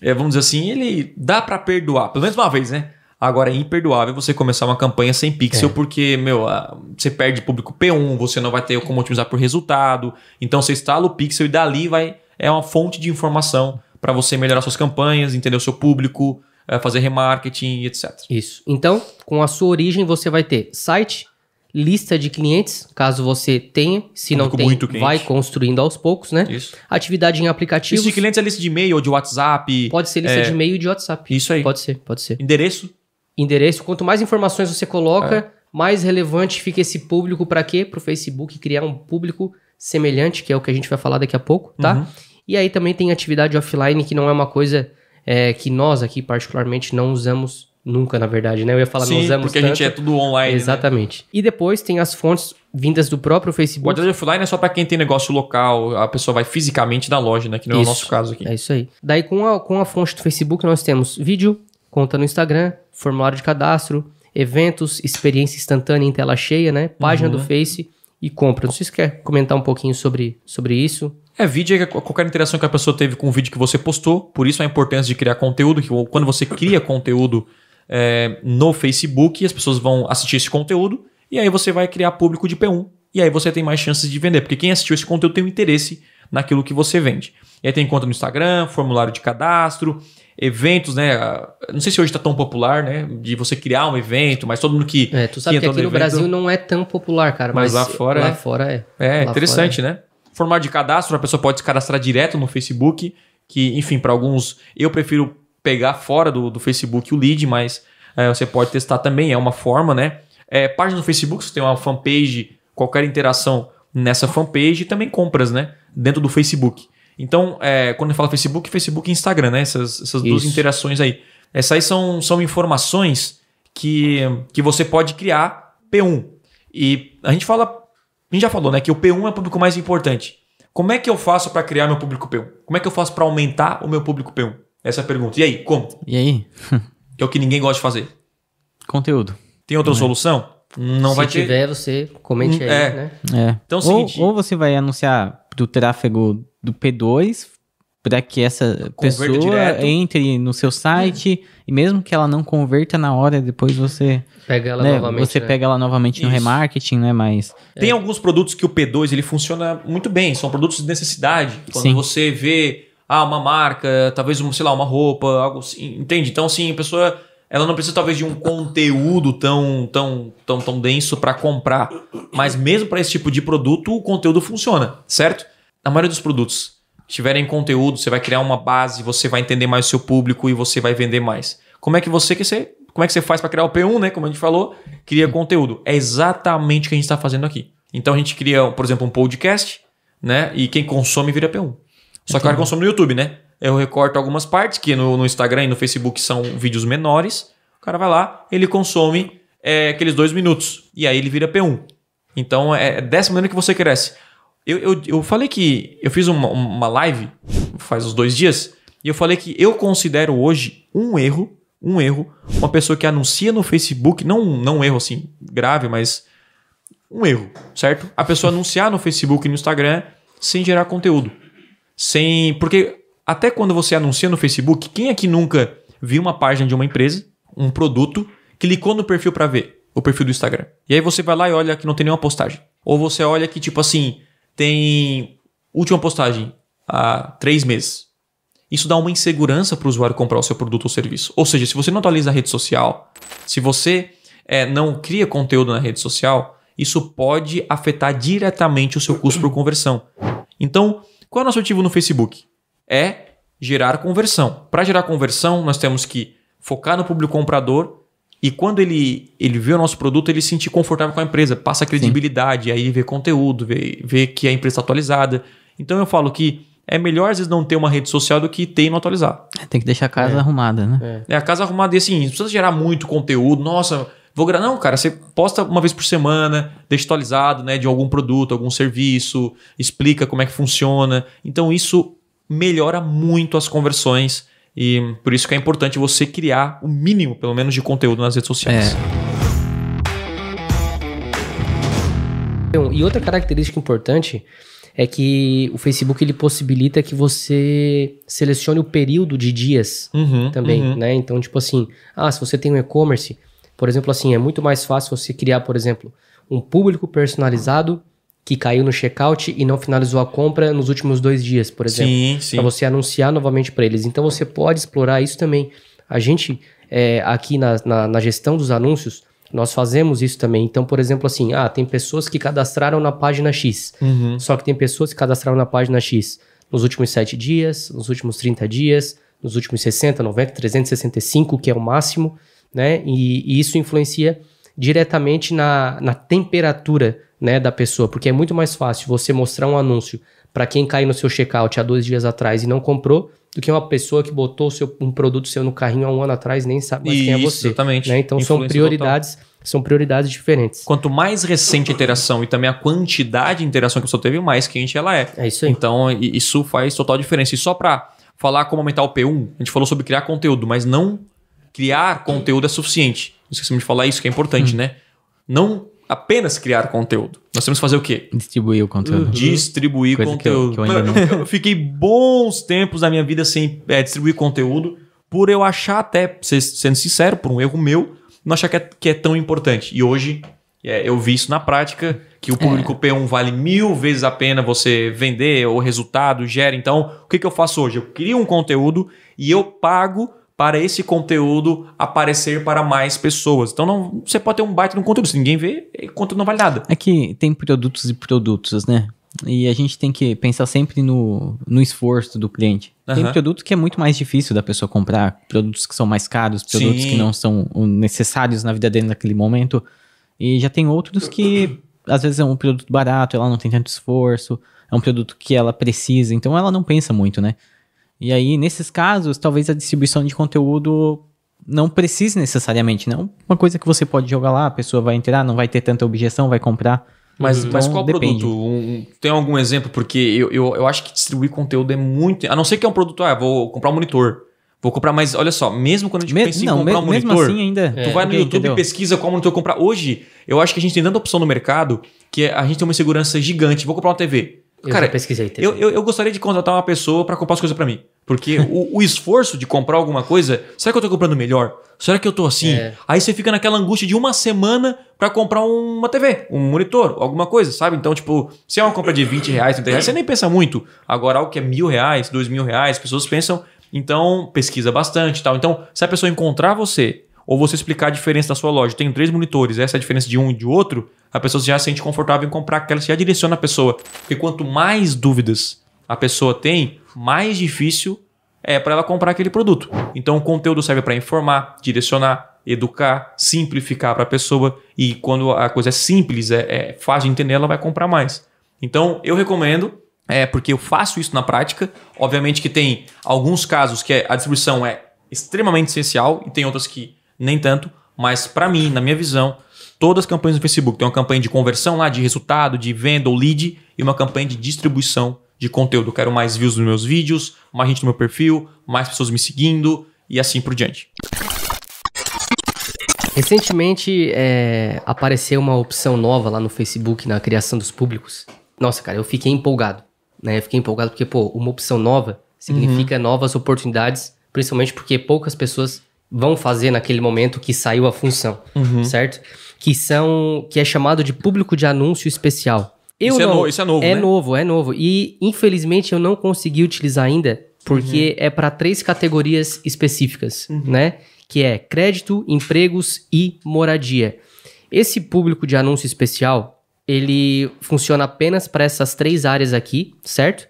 vamos dizer assim, ele dá para perdoar. Pelo menos uma vez, né? Agora é imperdoável você começar uma campanha sem pixel, porque, você perde público P1, você não vai ter como otimizar por resultado. Então você instala o pixel e dali vai é uma fonte de informação para você melhorar suas campanhas, entender o seu público, fazer remarketing, etc.
Isso. Então, com a sua origem, você vai ter site, lista de clientes, caso você tenha. Se não tem, vai construindo aos poucos, né?
Isso.
Atividade em aplicativos.
Lista de clientes é lista de e-mail ou de WhatsApp.
Pode ser lista de e-mail e de WhatsApp.
Isso aí.
Pode ser.
Endereço.
Quanto mais informações você coloca, mais relevante fica esse público para quê? Para o Facebook criar um público semelhante, que é o que a gente vai falar daqui a pouco, tá?
Uhum.
E aí também tem atividade offline, que não é uma coisa que nós aqui particularmente não usamos nunca, na verdade, né? Eu ia falar não usamos
porque
tanto.
a gente é tudo online.
Exatamente. Né? E depois tem as fontes vindas do próprio Facebook.
O atividade offline é só para quem tem negócio local, a pessoa vai fisicamente na loja, né? Que não é o nosso caso aqui.
É isso aí. Daí com a fonte do Facebook nós temos vídeo, conta no Instagram, formulário de cadastro, eventos, experiência instantânea em tela cheia, né? Página do Face e compra. Não sei se você quer comentar um pouquinho sobre isso.
Vídeo é qualquer interação que a pessoa teve com o vídeo que você postou, por isso a importância de criar conteúdo, que quando você cria conteúdo no Facebook, as pessoas vão assistir esse conteúdo e aí você vai criar público de P1 e aí você tem mais chances de vender, porque quem assistiu esse conteúdo tem um interesse naquilo que você vende. E aí tem conta no Instagram, formulário de cadastro, eventos, né? Não sei se hoje está tão popular, né? De você criar um evento, mas todo mundo que...
Tu sabe que aqui no Brasil não é tão popular, cara. Mas
lá fora
é.
É interessante, né? Formulário de cadastro, a pessoa pode se cadastrar direto no Facebook, que, enfim, para alguns... Eu prefiro pegar fora do Facebook o lead, mas você pode testar também, é uma forma, né? Página no Facebook, você tem uma fanpage, qualquer interação nessa fanpage e também compras, né? Dentro do Facebook. Então, quando eu falo Facebook e Instagram, né? Essas duas interações aí. Essas aí são informações que você pode criar P1. E a gente já falou, né? Que o P1 é o público mais importante. Como é que eu faço para criar meu público P1? Como é que eu faço para aumentar o meu público P1? Essa é a pergunta. E aí, como?
E aí?
Que é o que ninguém gosta de fazer.
Conteúdo.
Tem outra solução? Não vai ter.
Se tiver, você comente aí, né?
Então é o seguinte...
Ou você vai anunciar do tráfego do P2 para que essa pessoa entre no seu site e mesmo que ela não converta na hora, depois você
pega ela novamente.
Você pega ela novamente no remarketing, né? Mas
tem alguns produtos que o P2 ele funciona muito bem, são produtos de necessidade. Quando você vê uma marca, talvez uma roupa, algo assim, entende? Então assim, a pessoa ela não precisa talvez de um conteúdo tão denso para comprar, mas mesmo para esse tipo de produto o conteúdo funciona, certo? A maioria dos produtos tiverem conteúdo, você vai criar uma base, você vai entender mais o seu público e você vai vender mais. Como é que você faz para criar o P1, né? Como a gente falou, cria conteúdo. É exatamente o que a gente está fazendo aqui. Então a gente cria, por exemplo, um podcast, né? E quem consome vira P1. Só que o cara consome no YouTube, né? Eu recorto algumas partes que no Instagram e no Facebook são vídeos menores. O cara vai lá, ele consome aqueles 2 minutos. E aí ele vira P1. Então é dessa maneira que você cresce. Eu falei que... Eu fiz uma live faz uns 2 dias. E eu falei que eu considero hoje um erro, uma pessoa que anuncia no Facebook, não um erro assim grave, mas um erro, certo? A pessoa anunciar no Facebook e no Instagram sem gerar conteúdo. Porque até quando você anuncia no Facebook, quem aqui nunca viu uma página de uma empresa, um produto, clicou no perfil para ver o perfil do Instagram? E aí você vai lá e olha que não tem nenhuma postagem. Ou você olha que tipo assim, tem última postagem há 3 meses. Isso dá uma insegurança para o usuário comprar o seu produto ou serviço. Ou seja, se você não atualiza a rede social, se você não cria conteúdo na rede social, isso pode afetar diretamente o seu custo por conversão. Então, qual é o nosso objetivo no Facebook? É gerar conversão. Para gerar conversão, nós temos que focar no público comprador e quando ele vê o nosso produto, ele se sentir confortável com a empresa, passa credibilidade, aí vê conteúdo, vê que a empresa está atualizada. Então eu falo que é melhor às vezes não ter uma rede social do que ter e não atualizar.
Tem que deixar a casa arrumada, né?
A casa arrumada e assim, não precisa gerar muito conteúdo. Nossa, vou gravar. Não, cara, você posta uma vez por semana, deixa atualizado, né, de algum produto, algum serviço, explica como é que funciona. Então isso melhora muito as conversões e por isso que é importante você criar o mínimo, pelo menos, de conteúdo nas redes sociais.
E outra característica importante é que o Facebook ele possibilita que você selecione o período de dias também, né? Então, tipo assim, se você tem um e-commerce, por exemplo, assim, é muito mais fácil você criar, por exemplo, um público personalizado que caiu no checkout e não finalizou a compra nos últimos 2 dias, por exemplo.
Sim.
Para você anunciar novamente para eles. Então você pode explorar isso também. A gente, aqui na gestão dos anúncios, nós fazemos isso também. Então, por exemplo, assim, tem pessoas que cadastraram na página X. Só que tem pessoas que cadastraram na página X nos últimos 7 dias, nos últimos 30 dias, nos últimos 60, 90, 365, que é o máximo, né? E isso influencia diretamente na temperatura, né, da pessoa, porque é muito mais fácil você mostrar um anúncio para quem caiu no seu checkout há 2 dias atrás e não comprou, do que uma pessoa que botou um produto seu no carrinho há 1 ano atrás e nem sabe mais quem é você.
Exatamente.
Né? Então são prioridades diferentes.
Quanto mais recente a interação e também a quantidade de interação que a pessoa teve, mais quente ela é.
É isso aí.
Então isso faz total diferença. E só para falar como aumentar o P1, a gente falou sobre criar conteúdo, mas não criar conteúdo é suficiente. Não esquecemos de falar isso, que é importante, né? Não apenas criar conteúdo. Nós temos que fazer o quê?
Distribuir o conteúdo.
Distribuir
Coisa
conteúdo.
que eu ainda não...
Eu fiquei bons tempos da minha vida sem distribuir conteúdo, por eu achar até, sendo sincero, por um erro meu, não achar que é tão importante. E hoje eu vi isso na prática, que o público P1 vale 1000 vezes a pena você vender, o resultado gera. Então, o que eu faço hoje? Eu crio um conteúdo e eu pago para esse conteúdo aparecer para mais pessoas. Então, você pode ter um baita de um conteúdo. Se ninguém vê, o conteúdo não vale nada.
É que tem produtos e produtos, né? E a gente tem que pensar sempre no esforço do cliente. Tem produto que é muito mais difícil da pessoa comprar, produtos que são mais caros, produtos que não são necessários na vida dele naquele momento. E já tem outros que, às vezes, é um produto barato, ela não tem tanto esforço, é um produto que ela precisa, então ela não pensa muito, né? E aí, nesses casos, talvez a distribuição de conteúdo não precise necessariamente, né? Uma coisa que você pode jogar lá, a pessoa vai entrar, não vai ter tanta objeção, vai comprar.
Mas qual
depende.
produto? Tem algum exemplo? Porque eu acho que distribuir conteúdo é muito... A não ser que é um produto, vou comprar um monitor. Vou comprar, mas olha só, mesmo quando a gente pensa em comprar um monitor...
Mesmo assim ainda...
Tu vai no YouTube e pesquisa qual monitor comprar. Hoje, eu acho que a gente tem tanta opção no mercado que a gente tem uma insegurança gigante. Vou comprar uma TV.
Cara, já pesquisei TV.
Eu gostaria de contratar uma pessoa para comprar as coisas para mim. Porque o esforço de comprar alguma coisa... Será que eu tô comprando melhor? Será que eu tô assim? Aí você fica naquela angústia de uma semana para comprar uma TV, um monitor, alguma coisa, sabe? Então, tipo, se é uma compra de R$20, R$30, você nem pensa muito. Agora, algo que é R$1.000, R$2.000, as pessoas pensam... Então, pesquisa bastante e tal. Então, se a pessoa encontrar você, ou você explicar a diferença da sua loja, tenho 3 monitores, essa é a diferença de um e de outro, a pessoa já se sente confortável em comprar aquela, você já direciona a pessoa. Porque quanto mais dúvidas a pessoa tem, mais difícil é para ela comprar aquele produto. Então, o conteúdo serve para informar, direcionar, educar, simplificar para a pessoa. E quando a coisa é simples, é fácil de entender, ela vai comprar mais. Então, eu recomendo... porque eu faço isso na prática. Obviamente que tem alguns casos que a distribuição é extremamente essencial e tem outras que nem tanto. Mas para mim, na minha visão, todas as campanhas no Facebook tem uma campanha de conversão lá, de resultado, de venda ou lead e uma campanha de distribuição de conteúdo. Eu quero mais views nos meus vídeos, mais gente no meu perfil, mais pessoas me seguindo e assim por diante.
Recentemente apareceu uma opção nova lá no Facebook na criação dos públicos. Nossa, cara, eu fiquei empolgado. Né? Eu fiquei empolgado porque, uma opção nova significa novas oportunidades, principalmente porque poucas pessoas vão fazer naquele momento que saiu a função, certo? Que é chamado de público de anúncio especial.
Isso é novo, né?
É novo. E, infelizmente, eu não consegui utilizar ainda, porque é para 3 categorias específicas, né? Que é crédito, empregos e moradia. Esse público de anúncio especial... ele funciona apenas para essas 3 áreas aqui, certo?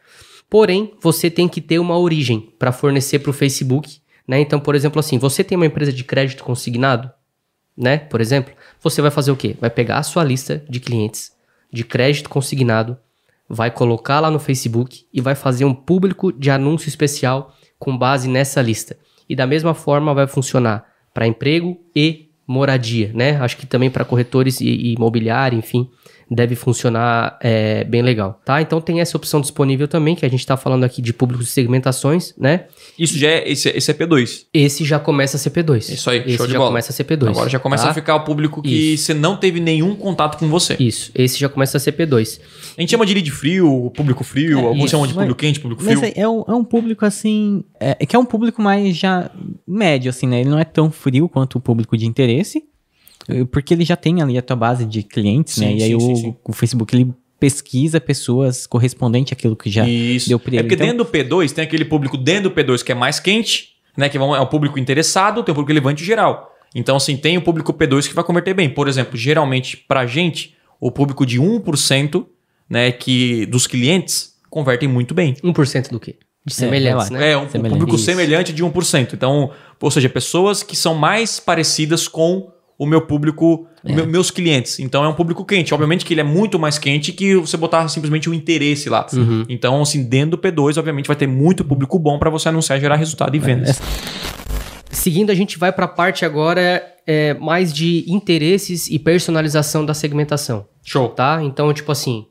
Porém, você tem que ter uma origem para fornecer para o Facebook, né? Então, por exemplo, assim, você tem uma empresa de crédito consignado, né? Por exemplo, você vai fazer o quê? Vai pegar a sua lista de clientes de crédito consignado, vai colocar lá no Facebook e vai fazer um público de anúncio especial com base nessa lista. E da mesma forma vai funcionar para emprego e moradia, né? Acho que também para corretores e imobiliário, enfim... deve funcionar bem legal, tá? Então tem essa opção disponível também, que a gente tá falando aqui de públicos de segmentações, né?
Isso já esse é P2.
Esse já começa a ser P2.
Isso aí,
esse
show de
já
bola.
começa a ser P2.
Agora já começa a ficar o público que você não teve nenhum contato com você.
Isso, esse já começa a ser P2.
A gente chama de lead frio, público frio, alguns chamam de público quente, público frio.
Mas é um público assim, que é um público mais já médio, assim, né? Ele não é tão frio quanto o público de interesse, porque ele já tem ali a tua base de clientes, né? E aí o Facebook, ele pesquisa pessoas correspondente àquilo que já deu para ele.
É porque dentro do P2 tem aquele público dentro do P2 que é mais quente, né? Que é um público interessado, tem um público relevante geral. Então, assim, tem o público P2 que vai converter bem. Por exemplo, geralmente, pra gente, o público de 1%, né, dos clientes convertem muito bem.
1% do quê? De semelhantes, né?
Um público semelhante de 1%. Então, ou seja, pessoas que são mais parecidas com o meu público, meus clientes. Então, é um público quente. Obviamente que ele é muito mais quente que você botar simplesmente o interesse lá. Então, assim, dentro do P2, obviamente, vai ter muito público bom para você anunciar e gerar resultado e vendas.
Seguindo, a gente vai para a parte agora mais de interesses e personalização da segmentação.
Show.
Tá? Então, tipo assim,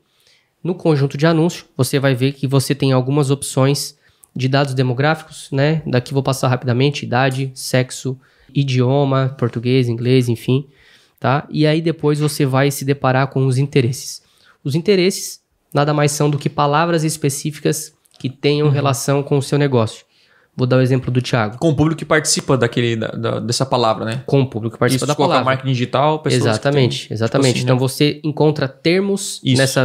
no conjunto de anúncio, você vai ver que você tem algumas opções de dados demográficos, né? Daqui vou passar rapidamente: idade, sexo, idioma, português, inglês, enfim, tá? E aí depois você vai se deparar com os interesses. Os interesses nada mais são do que palavras específicas que tenham relação com o seu negócio. Vou dar o exemplo do Thiago.
Com o público que participa dessa palavra, né?
Com o público que participa da palavra.
Marketing digital, pessoas
exatamente.
Tipo assim,
então
né?
você encontra termos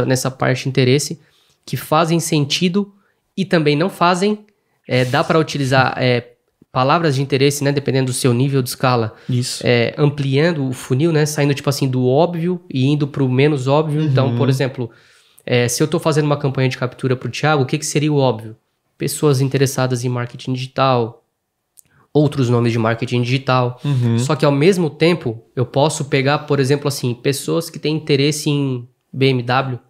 nessa parte de interesse que fazem sentido e também não fazem. Dá para utilizar palavras de interesse, né? Dependendo do seu nível de escala.
Isso.
Ampliando o funil, né? Saindo tipo assim do óbvio e indo para o menos óbvio. Então, por exemplo, se eu estou fazendo uma campanha de captura para o Thiago, o que seria o óbvio? Pessoas interessadas em marketing digital, outros nomes de marketing digital. Só que ao mesmo tempo, eu posso pegar, por exemplo, assim, pessoas que têm interesse em BMW.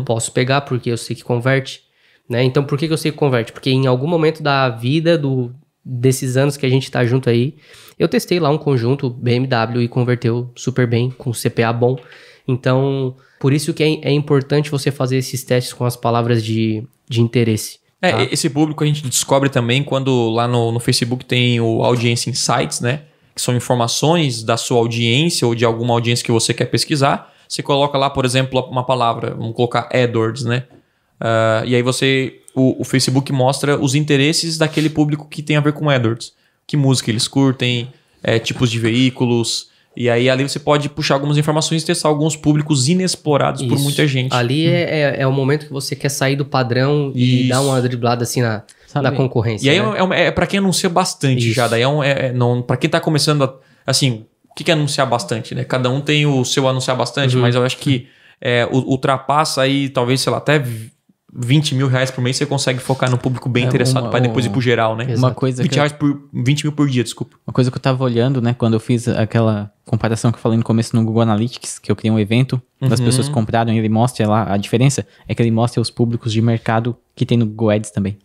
Posso pegar porque eu sei que converte. Né? Então, por que eu sei que converte? Porque em algum momento da vida, desses anos que a gente tá junto aí, eu testei lá um conjunto BMW e converteu super bem, com CPA bom. Então, por isso que é importante você fazer esses testes com as palavras de interesse. Tá?
Esse público a gente descobre também quando lá no Facebook tem o Audience Insights, né? Que são informações da sua audiência ou de alguma audiência que você quer pesquisar. Você coloca lá, por exemplo, uma palavra, vamos colocar AdWords, né? E aí o Facebook mostra os interesses daquele público que tem a ver com AdWords. Que música eles curtem, tipos de veículos. E aí ali você pode puxar algumas informações e testar alguns públicos inexplorados por muita gente.
Ali é o momento que você quer sair do padrão e dar uma driblada assim na concorrência.
E aí é para quem anuncia bastante já. Daí para quem tá começando, assim, o que é anunciar bastante, né? Cada um tem o seu anunciar bastante, mas eu acho que ultrapassa aí, talvez, sei lá, até 20 mil reais por mês você consegue focar no público bem interessado para depois ir pro geral, né?
Uma coisa
20 mil por dia, desculpa.
Uma coisa que eu tava olhando, né, quando eu fiz aquela comparação que eu falei no começo no Google Analytics, que eu criei um evento das pessoas que compraram e ele mostra lá a diferença, é que ele mostra os públicos de mercado que tem no Google Ads também.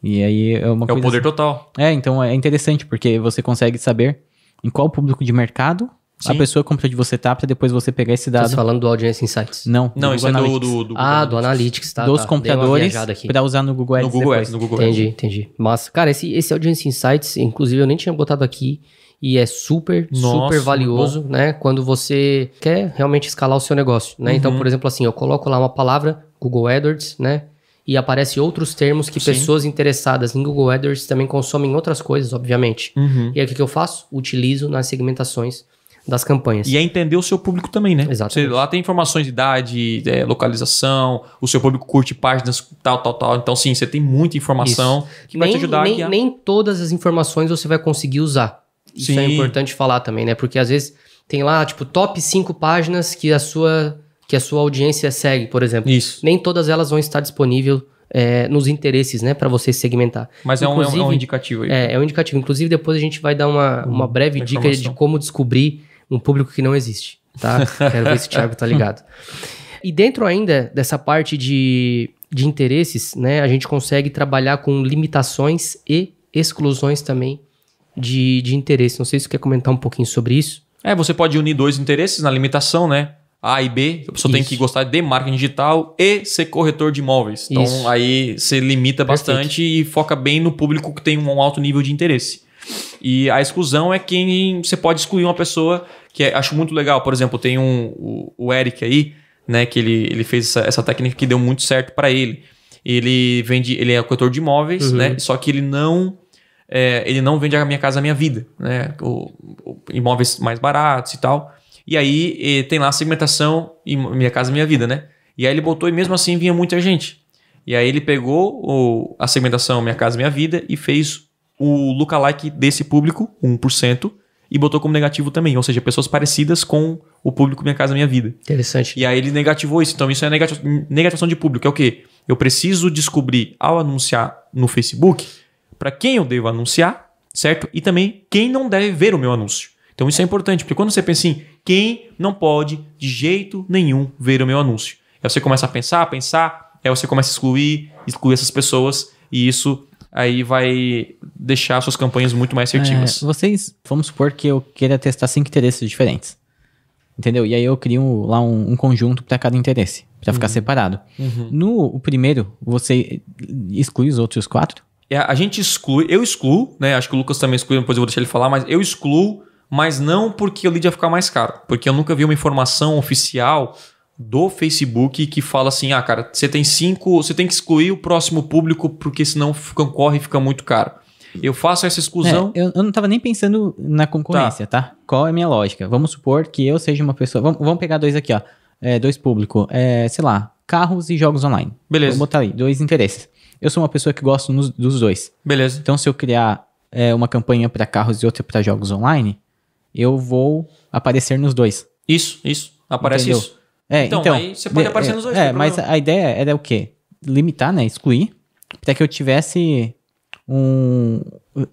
E aí é uma coisa...
o poder total.
Então é interessante, porque você consegue saber em qual público de mercado a pessoa comprou de você pra depois você pegar esse dado.
Você tá falando do Audience Insights?
Não,
isso é do
do Analytics, tá?
Dos compradores pra usar no Google Ads.
No Google Ads.
Entendi. Massa. Cara, esse Audience Insights, inclusive, eu nem tinha botado aqui e é super valioso, né? Quando você quer realmente escalar o seu negócio, né? Então, por exemplo, assim, eu coloco lá uma palavra, Google AdWords, né? E aparece outros termos que pessoas interessadas em Google AdWords também consomem outras coisas, obviamente. E aí, o que eu faço? Utilizo nas segmentações das campanhas.
E é entender o seu público também, né?
Exatamente.
Lá tem informações de idade, localização, o seu público curte páginas, tal. Então, sim, você tem muita informação que vai te ajudar aqui.
Nem todas as informações você vai conseguir usar. Isso é importante falar também, né? Porque às vezes tem lá, tipo, top 5 páginas que a sua audiência segue, por exemplo.
Isso.
Nem todas elas vão estar disponíveis nos interesses, né? Para você segmentar.
Mas é um indicativo aí.
É um indicativo. Inclusive, depois a gente vai dar uma breve dica de como descobrir um público que não existe, tá? Quero ver se o Thiago tá ligado. E dentro ainda dessa parte de interesses, né? A gente consegue trabalhar com limitações e exclusões também de interesse. Não sei se você quer comentar um pouquinho sobre isso.
Você pode unir dois interesses na limitação, né? A e B, a pessoa tem que gostar de marketing digital e ser corretor de imóveis. Então, aí você limita bastante e foca bem no público que tem um alto nível de interesse. E a exclusão é quem você pode excluir uma pessoa que acho muito legal. Por exemplo, tem o Eric aí, né? Que ele fez essa técnica que deu muito certo para ele. Ele é corretor de imóveis, né? Só que ele não vende a Minha Casa Minha Vida, né? Imóveis mais baratos e tal. E aí tem lá a segmentação Minha Casa Minha Vida, né? E aí ele botou e mesmo assim vinha muita gente. E aí ele pegou a segmentação Minha Casa Minha Vida e fez o lookalike desse público, 1%, e botou como negativo também. Ou seja, pessoas parecidas com o público Minha Casa Minha Vida.
Interessante.
E aí ele negativou isso. Então isso é negativação de público. É o quê? Eu preciso descobrir ao anunciar no Facebook para quem eu devo anunciar, certo? E também quem não deve ver o meu anúncio. Então isso é importante, porque quando você pensa em quem não pode de jeito nenhum ver o meu anúncio. Aí você começa a pensar, aí você começa a excluir essas pessoas e isso aí vai deixar suas campanhas muito mais assertivas.
Vamos supor que eu queira testar 5 interesses diferentes. Entendeu? E aí eu crio lá um conjunto para cada interesse, para ficar separado. No primeiro, você exclui os outros 4?
A gente exclui, eu excluo, né? Acho que o Lucas também exclui, depois eu vou deixar ele falar, mas eu excluo, mas não porque o lead vai ficar mais caro. Porque eu nunca vi uma informação oficial do Facebook que fala assim, cara, você tem que excluir o próximo público porque senão concorre e fica muito caro. Eu faço essa exclusão...
Eu não estava nem pensando na concorrência, tá? Qual é a minha lógica? Vamos supor que eu seja uma pessoa... Vamos pegar 2 aqui, ó. 2 públicos. Sei lá, carros e jogos online.
Beleza.
Vou botar aí, 2 interesses. Eu sou uma pessoa que gosto dos 2.
Beleza.
Então, se eu criar uma campanha para carros e outra para jogos online, eu vou aparecer nos 2.
Isso. Aparece. Entendeu? Isso. Então, aí você pode aparecer nos 2.
Mas a ideia era o quê? Limitar, né? Excluir, para que eu tivesse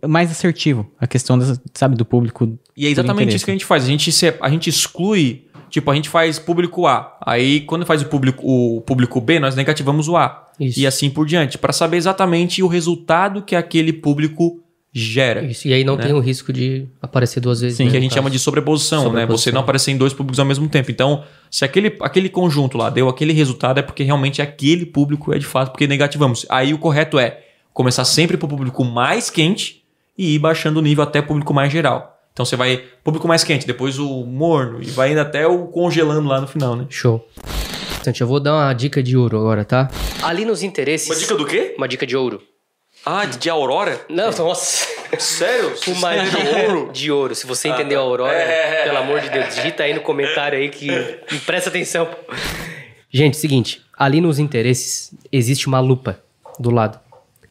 mais assertivo a questão do público.
E é exatamente isso que a gente faz. A gente exclui, tipo, a gente faz público A. Aí, quando faz o público B, nós negativamos o A. Isso. E assim por diante, para saber exatamente o resultado que aquele público gera.
Isso, e aí não tem o risco de aparecer 2 vezes.
Sim, que a gente chama de sobreposição, né? Você não aparecer em 2 públicos ao mesmo tempo. Então, se aquele conjunto lá deu aquele resultado, é porque realmente aquele público é de fato porque negativamos. Aí o correto é começar sempre para o público mais quente e ir baixando o nível até o público mais geral. Então você vai público mais quente, depois o morno e vai indo até o congelando lá no final, né?
Show. Eu vou dar uma dica de ouro agora, tá? Ali nos interesses...
Uma dica do quê?
Uma dica de ouro.
Ah, de Aurora?
Não, nossa.
Sério?
Uma dica de ouro. Se você entendeu a Aurora, pelo amor de Deus, digita aí no comentário aí que presta atenção. Gente, seguinte. Ali nos interesses existe uma lupa do lado.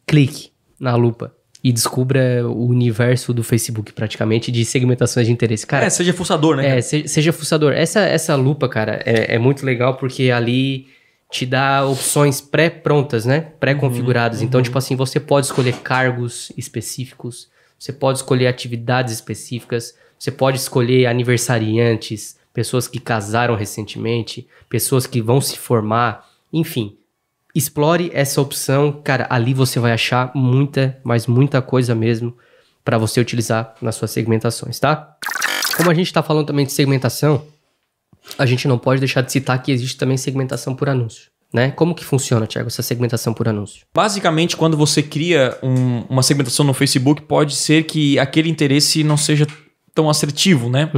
Clique na lupa e descubra o universo do Facebook, praticamente, de segmentações de interesse. Cara,
seja fuçador, né?
Seja fuçador. Essa lupa, cara, é muito legal porque ali te dá opções pré-prontas, né? Pré-configuradas. Então, tipo assim, você pode escolher cargos específicos, você pode escolher atividades específicas, você pode escolher aniversariantes, pessoas que casaram recentemente, pessoas que vão se formar, enfim. Explore essa opção, cara, ali você vai achar muita coisa mesmo para você utilizar nas suas segmentações, tá? Como a gente tá falando também de segmentação, a gente não pode deixar de citar que existe também segmentação por anúncio, né? Como que funciona, Thiago, essa segmentação por anúncio?
Basicamente, quando você cria uma segmentação no Facebook, pode ser que aquele interesse não seja tão assertivo, né?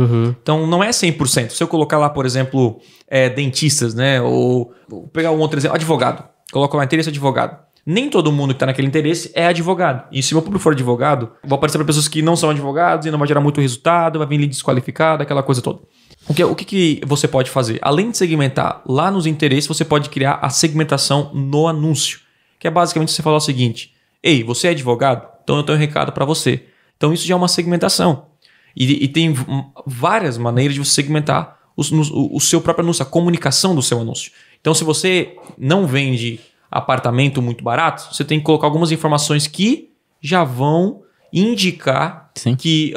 Então, não é 100%. Se eu colocar lá, por exemplo, dentistas, né? Ou vou pegar um outro exemplo, advogado. Coloco lá interesse advogado. Nem todo mundo que está naquele interesse é advogado. E se meu público for advogado, vou aparecer para pessoas que não são advogados e não vai gerar muito resultado, vai vir lead desqualificado, aquela coisa toda. O que você pode fazer? Além de segmentar lá nos interesses, você pode criar a segmentação no anúncio. Que é basicamente você falar o seguinte: ei, você é advogado? Então eu tenho um recado para você. Então isso já é uma segmentação. E tem várias maneiras de você segmentar o seu próprio anúncio, a comunicação do seu anúncio. Então, se você não vende apartamento muito barato, você tem que colocar algumas informações que já vão indicar que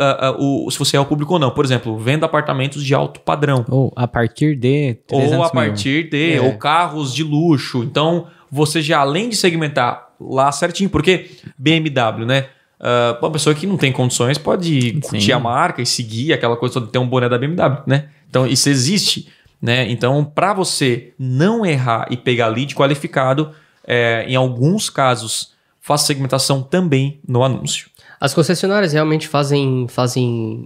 se você é o público ou não. Por exemplo, venda apartamentos de alto padrão.
Ou a partir de 300 mil.
Ou carros de luxo. Então, você já, além de segmentar lá certinho, porque BMW, né? Uma pessoa que não tem condições pode curtir a marca e seguir aquela coisa toda, ter um boné da BMW, né? Então, isso existe, né? Então, para você não errar e pegar lead qualificado, em alguns casos, faça segmentação também no anúncio.
As concessionárias realmente fazem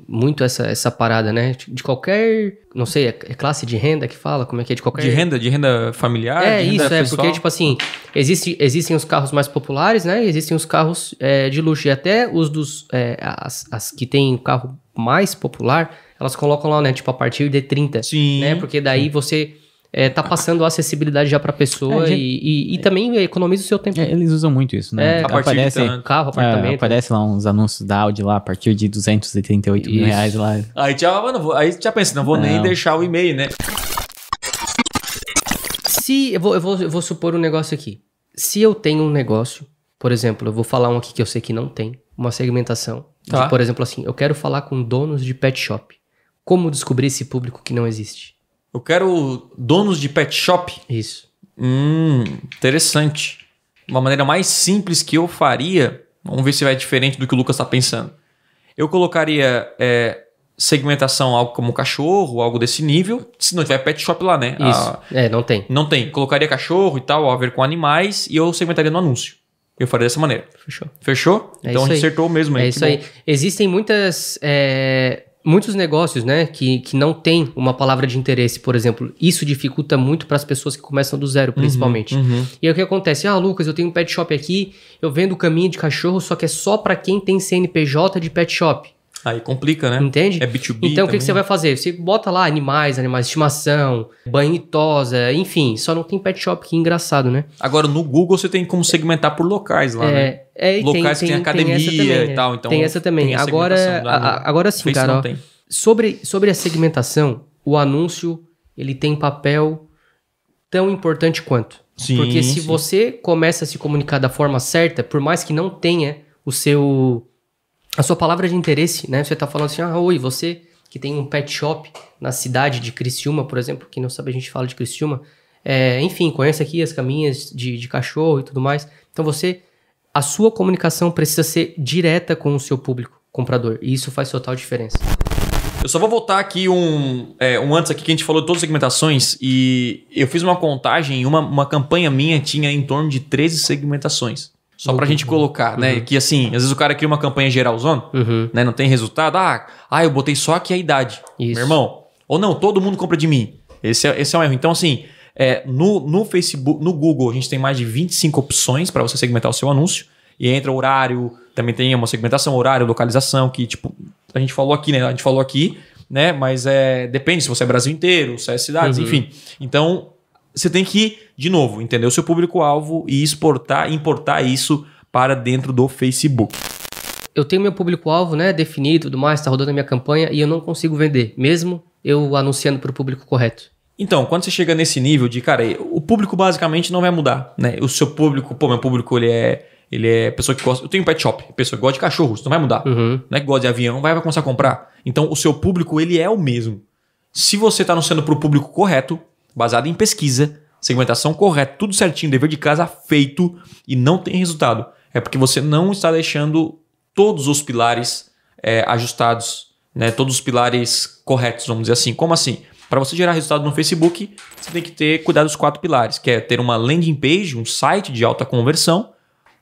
muito essa parada, né? De qualquer, não sei, é classe de renda que fala? Como é que é? De qualquer...
De renda familiar?
De renda pessoal? Porque, tipo assim, existem os carros mais populares, né? E existem os carros de luxo. E até os dos... as que tem o carro mais popular, elas colocam lá, né? Tipo, a partir de 30.
Sim.
Né? Porque daí você tá passando a acessibilidade já pra pessoa e também economiza o seu tempo.
Eles usam muito isso, né?
Aparece
carro, apartamento.
Aparece lá uns anúncios da Audi lá a partir de 238 mil reais lá.
Aí já pensa, não vou nem deixar o e-mail, né?
Se eu vou supor um negócio aqui. Se eu tenho um negócio, por exemplo, eu vou falar um aqui que eu sei que não tem, uma segmentação.
Tá.
De, por exemplo, assim, eu quero falar com donos de pet shop. Como descobrir esse público que não existe?
Eu quero donos de pet shop.
Isso.
Interessante. Uma maneira mais simples que eu faria, vamos ver se vai diferente do que o Lucas está pensando. Eu colocaria segmentação, algo como cachorro, algo desse nível. Se não tiver pet shop lá, né?
Isso. Não tem.
Não tem. Colocaria cachorro e tal, a ver com animais, e eu segmentaria no anúncio. Eu faria dessa maneira. Fechou? Então a gente acertou mesmo aí.
É isso aí. Existem muitos negócios, né, que não tem uma palavra de interesse, por exemplo. Isso dificulta muito para as pessoas que começam do zero, principalmente. E aí o que acontece? Lucas, eu tenho um pet shop aqui, eu vendo caminho de cachorro, só que é só para quem tem CNPJ de pet shop.
Aí complica, né?
Entende?
É B2B.
Então o que você vai fazer? Você bota lá animais de estimação, banho e tosa, enfim, só não tem pet shop, que engraçado, né?
Agora no Google você tem como segmentar por locais lá, né? Locais que tem academia e tal. Então,
tem essa também. Agora sim, cara. Sobre a segmentação, o anúncio ele tem papel tão importante quanto. Porque se você começa a se comunicar da forma certa, por mais que não tenha a sua palavra de interesse, né? Você tá falando assim, oi, você que tem um pet shop na cidade de Criciúma, por exemplo, quem não sabe a gente fala de Criciúma, enfim, conhece aqui as caminhas de cachorro e tudo mais. Então a sua comunicação precisa ser direta com o seu público comprador, e isso faz total diferença.
Eu só vou voltar aqui um antes aqui que a gente falou de todas as segmentações, e eu fiz uma contagem, uma campanha minha tinha em torno de 13 segmentações. Só pra gente colocar, né? Que assim, às vezes o cara cria uma campanha geralzona, né? Não tem resultado. Eu botei só aqui a idade.
Isso.
Meu irmão. Ou não, todo mundo compra de mim. Esse é um erro. Então assim, no Facebook, no Google, a gente tem mais de 25 opções para você segmentar o seu anúncio. E entra horário, também tem uma segmentação, horário, localização, que tipo, a gente falou aqui, né? Mas depende se você é Brasil inteiro, se é cidades, enfim. Então, você tem que, de novo, entender o seu público-alvo e importar isso para dentro do Facebook.
Eu tenho meu público-alvo, né, definido, tudo mais, tá rodando a minha campanha e eu não consigo vender, mesmo eu anunciando para o público correto.
Então, quando você chega nesse nível de, cara, o público basicamente não vai mudar, né? O seu público, meu público, ele é pessoa que gosta... Eu tenho um pet shop, pessoa que gosta de cachorro, isso não vai mudar. Não é que gosta de avião, vai começar a comprar. Então, o seu público, ele é o mesmo. Se você está anunciando para o público correto, baseado em pesquisa, segmentação correta, tudo certinho, dever de casa feito e não tem resultado, é porque você não está deixando todos os pilares ajustados, né? Todos os pilares corretos, vamos dizer assim. Como assim? Para você gerar resultado no Facebook, você tem que ter cuidado dos 4 pilares, que é ter uma landing page, um site de alta conversão,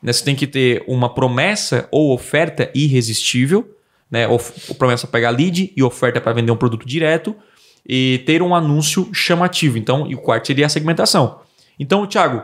né? Você tem que ter uma promessa ou oferta irresistível, né? Promessa para pegar lead e oferta para vender um produto direto, e ter um anúncio chamativo. Então, e o quarto seria a segmentação. Então, Thiago,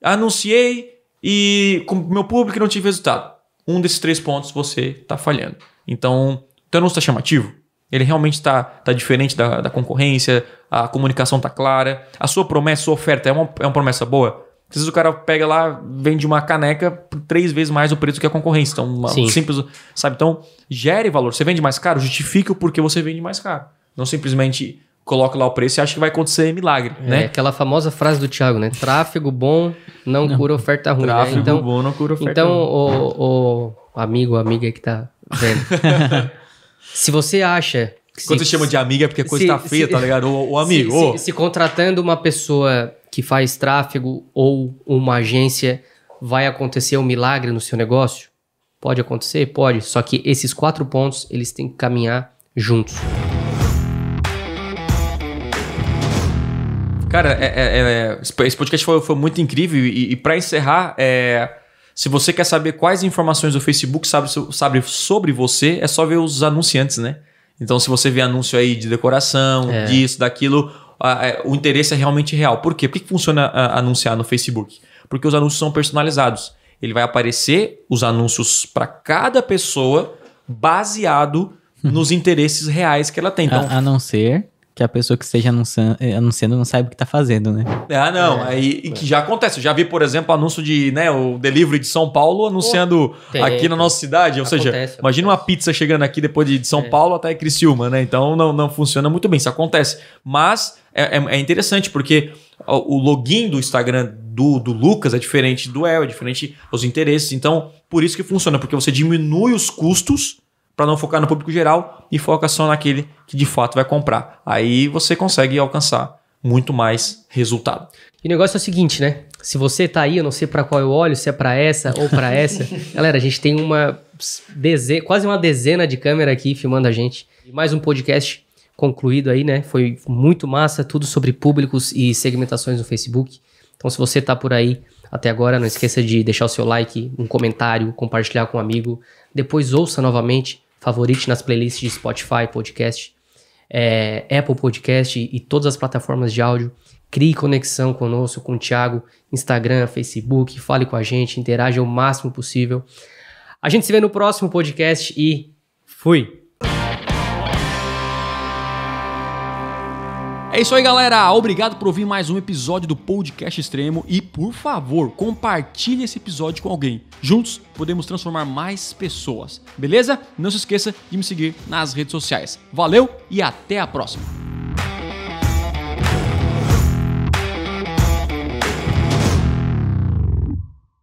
anunciei e com o meu público não tive resultado. Um desses 3 pontos você está falhando. Então, o teu anúncio está chamativo? Ele realmente está diferente da concorrência? A comunicação está clara? A sua promessa, sua oferta é uma promessa boa? Às vezes o cara pega lá, vende uma caneca por 3 vezes mais o preço que a concorrência. Então, simples, sabe? Então, gere valor. Você vende mais caro? Justifique o porquê você vende mais caro. Não simplesmente coloca lá o preço e acha que vai acontecer milagre, né?
Aquela famosa frase do Thiago, né? Tráfego bom não cura oferta ruim,
Tráfego
né? Então,
bom não cura oferta
ruim.
Então,
o amigo ou amiga que tá vendo, se você acha...
Quando você chama de amiga é porque a coisa tá feia, tá ligado? O amigo.
Se contratando uma pessoa que faz tráfego ou uma agência, vai acontecer um milagre no seu negócio? Pode acontecer? Pode. Só que esses 4 pontos, eles têm que caminhar juntos.
Cara, esse podcast foi muito incrível e para encerrar, se você quer saber quais informações o Facebook sabe sobre você, é só ver os anunciantes, né? Então, se você vê anúncio aí de decoração, disso, daquilo, o interesse é realmente real. Por quê? Por que funciona anunciar no Facebook? Porque os anúncios são personalizados. Ele vai aparecer os anúncios para cada pessoa baseado nos interesses reais que ela tem. Então,
a não ser que a pessoa que esteja anunciando não sabe o que tá fazendo, né?
Aí que já acontece. Eu já vi, por exemplo, anúncio de, né, o delivery de São Paulo anunciando aqui na nossa cidade. Ou seja, imagina uma pizza chegando aqui depois de São Paulo até Criciúma, né? Então não funciona muito bem, isso acontece. Mas é interessante porque o login do Instagram do Lucas é diferente do El, é diferente dos interesses. Então, por isso que funciona, porque você diminui os custos para não focar no público geral e foca só naquele que de fato vai comprar. Aí você consegue alcançar muito mais resultado.
E o negócio é o seguinte, né? Se você tá aí, eu não sei para qual eu olho, se é para essa ou para essa. Galera, a gente tem quase uma dezena de câmera aqui filmando a gente. E mais um podcast concluído aí, né? Foi muito massa, tudo sobre públicos e segmentações no Facebook. Então, se você tá por aí até agora, não esqueça de deixar o seu like, um comentário, compartilhar com um amigo. Depois ouça novamente, favorite nas playlists de Spotify, podcast, Apple Podcast e todas as plataformas de áudio. Crie conexão conosco, com o Thiago, Instagram, Facebook, fale com a gente, interaja o máximo possível. A gente se vê no próximo podcast e fui!
É isso aí, galera. Obrigado por ouvir mais um episódio do Podcast Extremo e, por favor, compartilhe esse episódio com alguém. Juntos, podemos transformar mais pessoas. Beleza? Não se esqueça de me seguir nas redes sociais. Valeu e até a próxima.